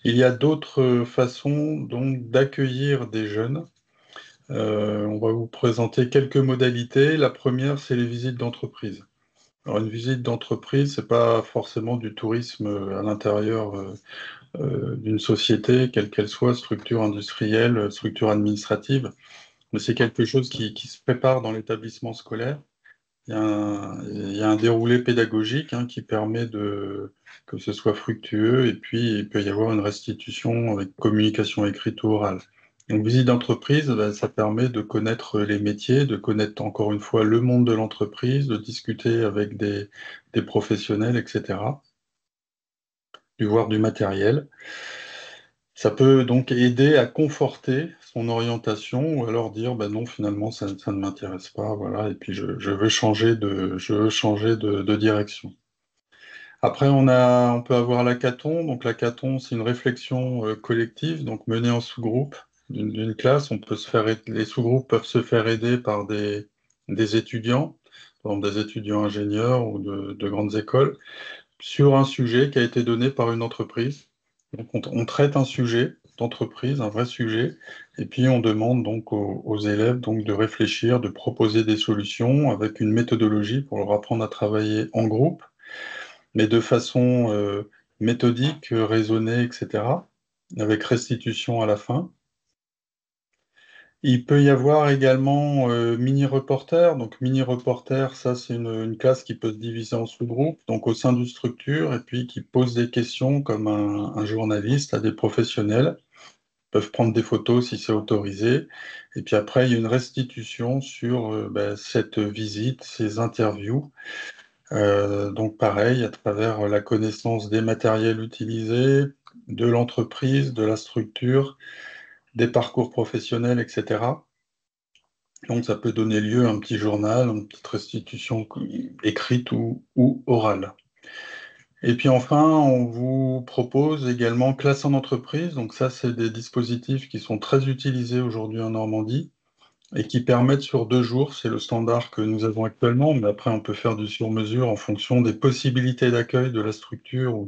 il y a d'autres façons donc d'accueillir des jeunes. On va vous présenter quelques modalités. La première, c'est les visites d'entreprise. Alors, une visite d'entreprise, c'est pas forcément du tourisme à l'intérieur d'une société, quelle qu'elle soit, structure industrielle, structure administrative, mais c'est quelque chose qui se prépare dans l'établissement scolaire. Il y a un déroulé pédagogique qui permet que ce soit fructueux, et puis il peut y avoir une restitution avec communication écrite ou orale. Donc, visite d'entreprise, ça permet de connaître les métiers, de connaître encore une fois le monde de l'entreprise, de discuter avec des professionnels, etc., de voir du matériel. Ça peut donc aider à conforter son orientation ou alors dire non, finalement ça ne m'intéresse pas, voilà, et puis je veux changer de direction. Après, on peut avoir l'hackathon. Donc l'hackathon, c'est une réflexion collective, donc menée en sous-groupe d'une classe. Les sous-groupes peuvent se faire aider par des étudiants, par exemple des étudiants ingénieurs ou de grandes écoles, sur un sujet qui a été donné par une entreprise. Donc on traite un sujet d'entreprise, un vrai sujet, et puis on demande donc aux élèves donc de réfléchir, de proposer des solutions avec une méthodologie pour leur apprendre à travailler en groupe, mais de façon méthodique, raisonnée, etc., avec restitution à la fin. Il peut y avoir également mini-reporter. Donc, mini-reporter, ça, c'est une classe qui peut se diviser en sous-groupes, donc au sein d'une structure, et puis qui pose des questions comme un journaliste à des professionnels. Ils peuvent prendre des photos si c'est autorisé. Et puis après, il y a une restitution sur cette visite, ces interviews. Donc, pareil, à travers la connaissance des matériels utilisés, de l'entreprise, de la structure, des parcours professionnels, etc. Donc, ça peut donner lieu à un petit journal, une petite restitution écrite ou orale. Et puis enfin, on vous propose également classe en entreprise. Donc ça, c'est des dispositifs qui sont très utilisés aujourd'hui en Normandie et qui permettent sur 2 jours, c'est le standard que nous avons actuellement, mais après on peut faire du sur-mesure en fonction des possibilités d'accueil de la structure ou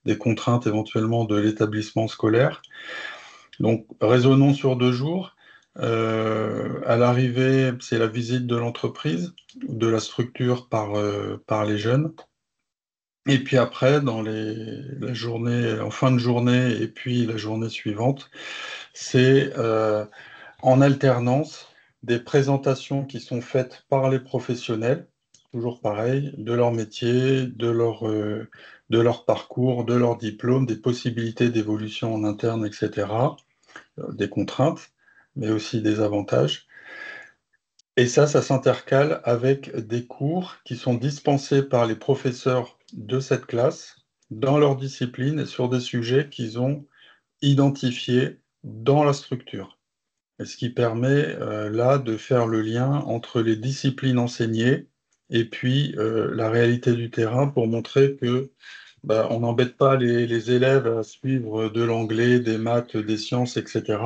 des contraintes éventuellement de l'établissement scolaire. Donc raisonnons sur 2 jours. À l'arrivée, c'est la visite de l'entreprise, de la structure par les jeunes. Et puis après, la journée, en fin de journée et puis la journée suivante, c'est en alternance des présentations qui sont faites par les professionnels, toujours pareil, de leur métier, de leur parcours, de leur diplôme, des possibilités d'évolution en interne, etc., des contraintes, mais aussi des avantages. Et ça s'intercale avec des cours qui sont dispensés par les professeurs de cette classe dans leur discipline et sur des sujets qu'ils ont identifiés dans la structure. Et ce qui permet là de faire le lien entre les disciplines enseignées et puis la réalité du terrain pour montrer que on n'embête pas les élèves à suivre de l'anglais, des maths, des sciences, etc.,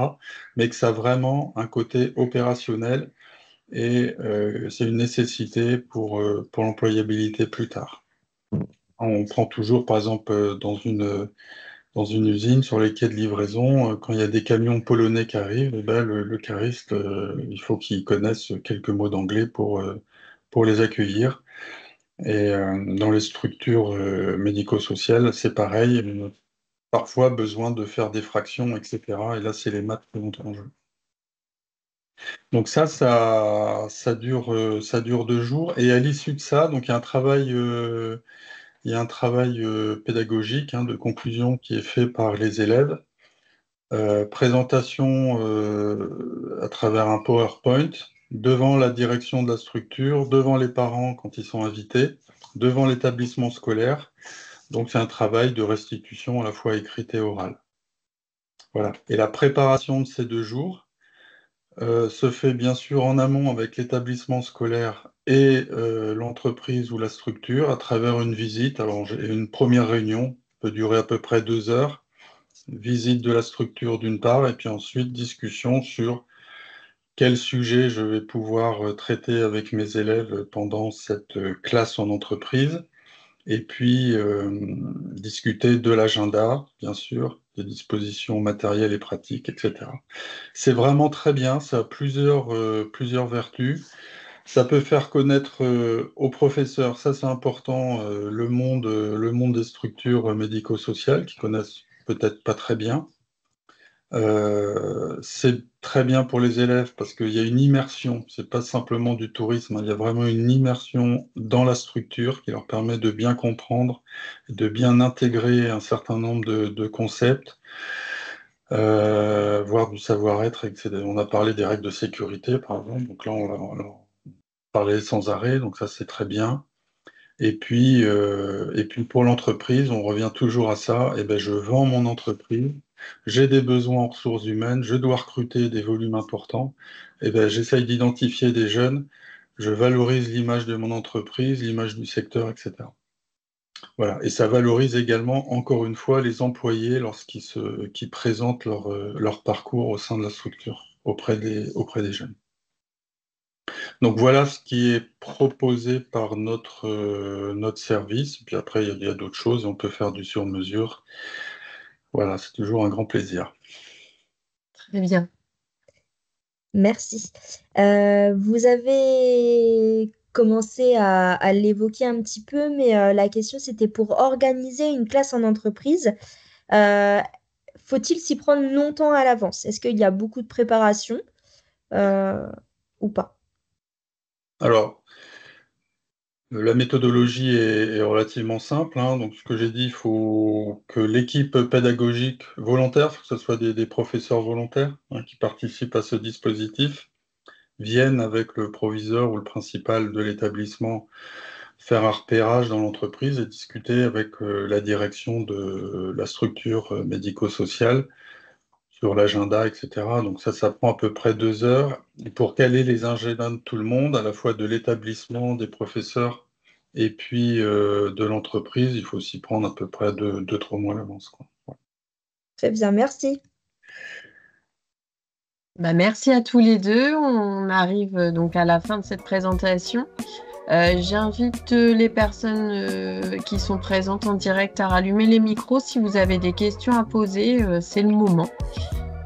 mais que ça a vraiment un côté opérationnel et c'est une nécessité pour l'employabilité plus tard. On prend toujours, par exemple, dans une usine, sur les quais de livraison, quand il y a des camions polonais qui arrivent, eh ben, le cariste, il faut qu'il connaisse quelques mots d'anglais pour les accueillir. Et dans les structures médico-sociales, c'est pareil, on a parfois besoin de faire des fractions, etc. Et là, c'est les maths qui entrent en jeu. Donc ça dure 2 jours. Et à l'issue de ça, donc il y a un travail pédagogique de conclusion qui est fait par les élèves. Présentation à travers un PowerPoint devant la direction de la structure, devant les parents quand ils sont invités, devant l'établissement scolaire. Donc c'est un travail de restitution à la fois écrite et orale. Voilà. Et la préparation de ces 2 jours se fait bien sûr en amont avec l'établissement scolaire et l'entreprise ou la structure à travers une visite. Alors, une première réunion peut durer à peu près 2 heures, visite de la structure d'une part, et puis ensuite discussion sur quel sujet je vais pouvoir traiter avec mes élèves pendant cette classe en entreprise, et puis discuter de l'agenda, bien sûr, des dispositions matérielles et pratiques, etc. C'est vraiment très bien, ça a plusieurs vertus. Ça peut faire connaître aux professeurs, ça c'est important, le monde des structures médico-sociales qui connaissent peut-être pas très bien. C'est très bien pour les élèves parce qu'il y a une immersion, c'est pas simplement du tourisme, il y a vraiment une immersion dans la structure qui leur permet de bien comprendre, de bien intégrer un certain nombre de concepts, voire du savoir-être, etc. On a parlé des règles de sécurité, par exemple, donc là on va parler sans arrêt, donc ça c'est très bien. Et puis pour l'entreprise, on revient toujours à ça. Et ben, je vends mon entreprise, j'ai des besoins en ressources humaines, je dois recruter des volumes importants. Et ben, j'essaye d'identifier des jeunes, je valorise l'image de mon entreprise, l'image du secteur, etc. Voilà. Et ça valorise également, encore une fois, les employés qui présentent leur parcours au sein de la structure auprès des jeunes. Donc voilà ce qui est proposé par notre service. Puis après, il y a d'autres choses, on peut faire du sur-mesure. Voilà, c'est toujours un grand plaisir. Très bien. Merci. Vous avez commencé à l'évoquer un petit peu, mais la question c'était pour organiser une classe en entreprise. euh, Faut-il s'y prendre longtemps à l'avance? Est-ce qu'il y a beaucoup de préparation euh, ou pas? Alors, la méthodologie est relativement simple, hein. Donc, ce que j'ai dit, il faut que l'équipe pédagogique volontaire, faut que ce soit des professeurs volontaires qui participent à ce dispositif, viennent avec le proviseur ou le principal de l'établissement faire un repérage dans l'entreprise et discuter avec la direction de la structure médico-sociale sur l'agenda, etc. Donc ça prend à peu près 2 heures. Et pour caler les agendas de tout le monde, à la fois de l'établissement, des professeurs et puis de l'entreprise, il faut s'y prendre à peu près 2-3 mois à l'avance, quoi. Très bien, merci. Merci à tous les deux. On arrive donc à la fin de cette présentation. J'invite les personnes qui sont présentes en direct à rallumer les micros. Si vous avez des questions à poser, c'est le moment.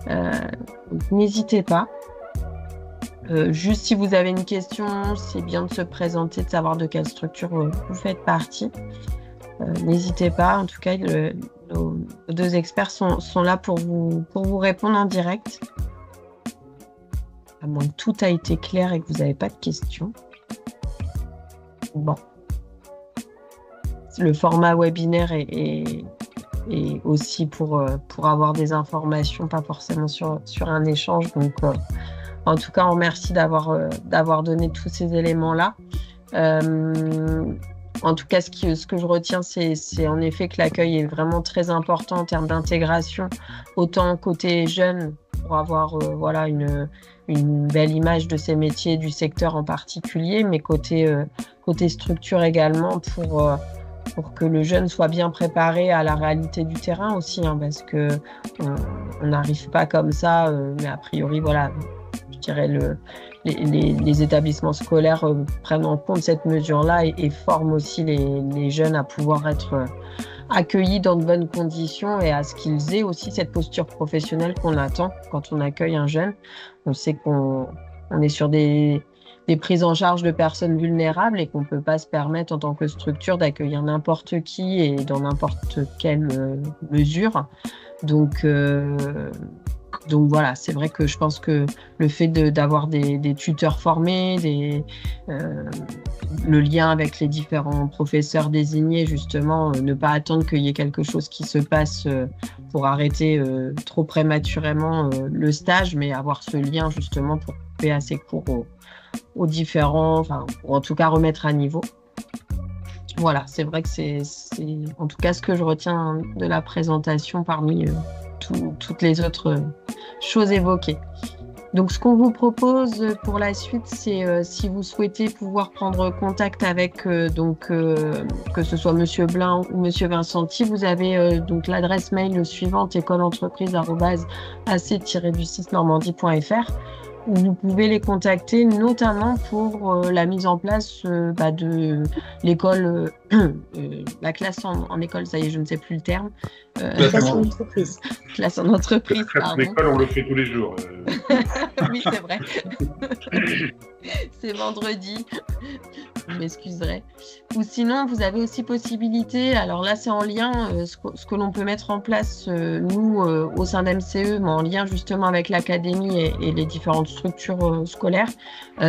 Donc, n'hésitez pas. Juste si vous avez une question, c'est bien de se présenter, de savoir de quelle structure vous faites partie. N'hésitez pas. En tout cas, nos deux experts sont là pour vous répondre en direct. À moins que tout a été clair et que vous n'avez pas de questions. Bon. Le format webinaire est aussi pour avoir des informations, pas forcément sur un échange. Donc, en tout cas, on remercie d'avoir donné tous ces éléments-là. En tout cas, ce que je retiens, c'est en effet que l'accueil est vraiment très important en termes d'intégration, autant côté jeune, pour avoir une belle image de ces métiers, du secteur en particulier, mais côté structure également, pour que le jeune soit bien préparé à la réalité du terrain aussi, hein, parce que on n'arrive pas comme ça, mais a priori, voilà, je dirais les établissements scolaires prennent en compte cette mesure-là et forment aussi les jeunes à pouvoir être accueillis dans de bonnes conditions et à ce qu'ils aient aussi cette posture professionnelle qu'on attend quand on accueille un jeune. On sait qu'on est sur des prises en charge de personnes vulnérables et qu'on ne peut pas se permettre en tant que structure d'accueillir n'importe qui et dans n'importe quelle mesure. Donc voilà, c'est vrai que je pense que le fait d'avoir des tuteurs formés, le lien avec les différents professeurs désignés, justement, ne pas attendre qu'il y ait quelque chose qui se passe pour arrêter trop prématurément le stage, mais avoir ce lien justement pour couper assez court aux différents, enfin, ou en tout cas remettre à niveau. Voilà, c'est vrai que c'est en tout cas ce que je retiens de la présentation parmi toutes les autres choses évoquées. Donc, ce qu'on vous propose pour la suite, c'est si vous souhaitez pouvoir prendre contact avec que ce soit Monsieur Blin ou Monsieur Vincenti, vous avez donc l'adresse mail suivante écoleentreprise@ac-du6normandie.fr où vous pouvez les contacter notamment pour la mise en place de l'école, la classe en école, ça y est, je ne sais plus le terme. Classe en entreprise. Classe en entreprise, pardon. L'école, on le fait tous les jours. Oui, c'est vrai. C'est vendredi. Vous m'excuserez. Ou sinon, vous avez aussi possibilité, alors là, c'est en lien, ce que l'on peut mettre en place, nous, au sein d'MCE, mais en lien justement avec l'académie et les différentes structures scolaires,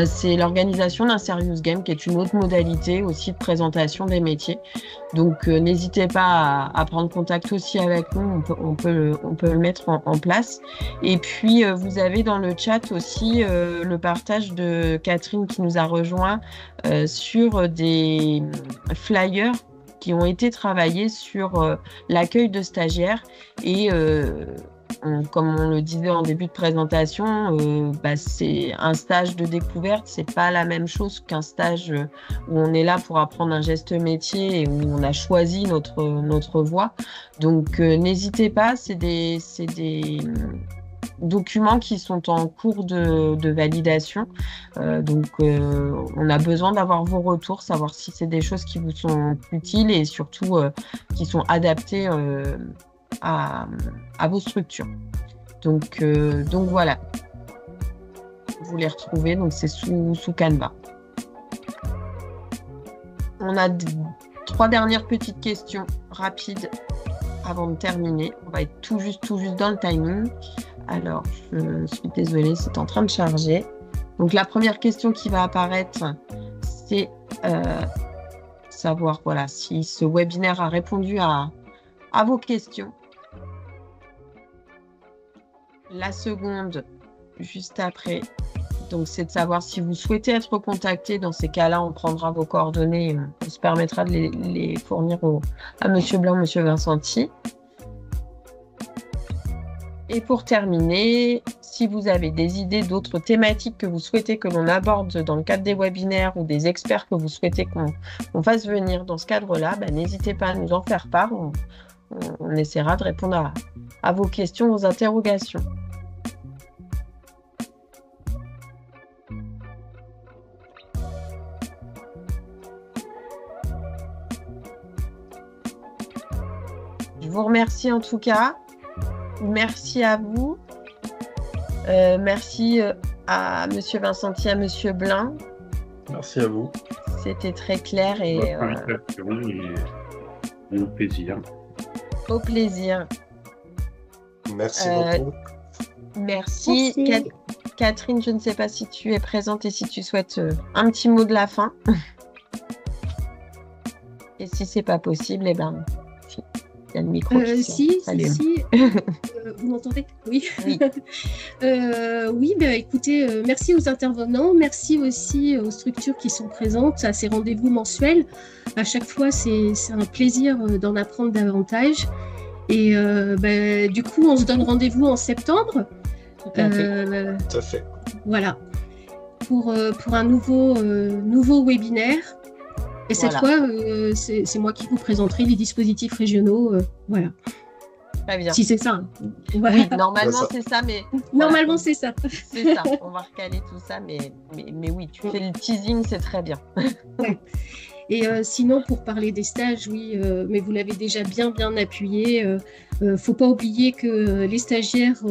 c'est l'organisation d'un Serious Game, qui est une autre modalité aussi de présentation des métiers. Donc, n'hésitez pas à prendre contact aussi avec nous, on peut le mettre en place. Et puis, vous avez dans le chat aussi le partage de Catherine qui nous a rejoint sur des flyers qui ont été travaillés sur l'accueil de stagiaires et comme on le disait en début de présentation, c'est un stage de découverte, c'est pas la même chose qu'un stage où on est là pour apprendre un geste métier et où on a choisi notre voie. Donc n'hésitez pas, c'est des documents qui sont en cours de validation. On a besoin d'avoir vos retours, savoir si c'est des choses qui vous sont utiles et surtout qui sont adaptées à vos structures. Donc voilà. Vous les retrouvez, donc c'est sous Canva. On a 3 dernières petites questions rapides avant de terminer. On va être tout juste dans le timing. Alors, je suis désolée, c'est en train de charger. Donc, la première question qui va apparaître, c'est savoir si ce webinaire a répondu à vos questions. La seconde, juste après, donc c'est de savoir si vous souhaitez être contacté. Dans ces cas-là, on prendra vos coordonnées et on se permettra de les fournir à Monsieur Blanc, Monsieur Vincenti. Et pour terminer, si vous avez des idées d'autres thématiques que vous souhaitez que l'on aborde dans le cadre des webinaires ou des experts que vous souhaitez qu'on fasse venir dans ce cadre-là, n'hésitez pas à nous en faire part. On essaiera de répondre à vos questions, vos interrogations. Je vous remercie en tout cas. Merci à vous. Merci à Monsieur Vincenti, à Monsieur Blin. Merci à vous. C'était très clair et Votre invitation et au plaisir. au plaisir. Merci beaucoup. Merci. Merci. Catherine, je ne sais pas si tu es présente et si tu souhaites un petit mot de la fin. Et si c'est pas possible, il y a le micro qui s'allume. Si. Vous m'entendez? Oui. Oui. Oui, écoutez, merci aux intervenants, merci aussi aux structures qui sont présentes à ces rendez-vous mensuels. À chaque fois, c'est un plaisir d'en apprendre davantage. Et du coup, on se donne rendez-vous en septembre. Tout à fait. Tout à fait. Voilà. Pour un nouveau webinaire. Et cette fois, c'est moi qui vous présenterai les dispositifs régionaux. Voilà. Très bien. Si c'est ça. Voilà. Oui, normalement Ça. c'est ça, mais Normalement, c'est ça. c'est ça. On va recaler tout ça, mais oui, tu fais le teasing, c'est très bien. Et sinon, pour parler des stages, oui, mais vous l'avez déjà bien appuyé. Faut pas oublier que les stagiaires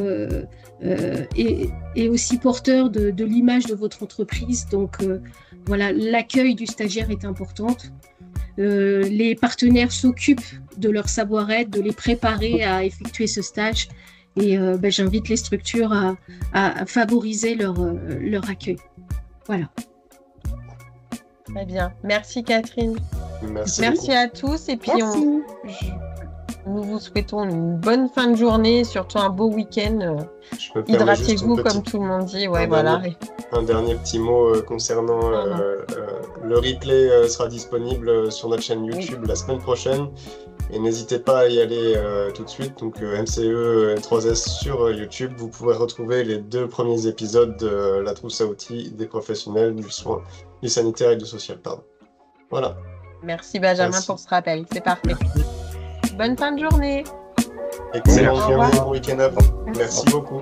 est aussi porteur de l'image de votre entreprise. Donc voilà, l'accueil du stagiaire est important. Les partenaires s'occupent de leur savoir-être, de les préparer à effectuer ce stage. Et j'invite les structures à favoriser leur accueil. Voilà. Très bien. Merci Catherine. Merci à tous. Et puis Merci. nous vous souhaitons une bonne fin de journée et surtout un beau week-end. Je me permets juste Hydratez-vous une comme petite- tout le monde dit. Un dernier petit mot concernant le replay sera disponible sur notre chaîne YouTube la semaine prochaine. Et n'hésitez pas à y aller tout de suite. Donc MCE 3S sur YouTube. Vous pourrez retrouver les 2 premiers épisodes de la trousse à outils des professionnels du soin, du sanitaire et du social. Pardon. Voilà. Merci Benjamin Merci. pour ce rappel. C'est parfait. Bonne fin de journée. Excellent Au revoir. week-end à vous. Merci beaucoup.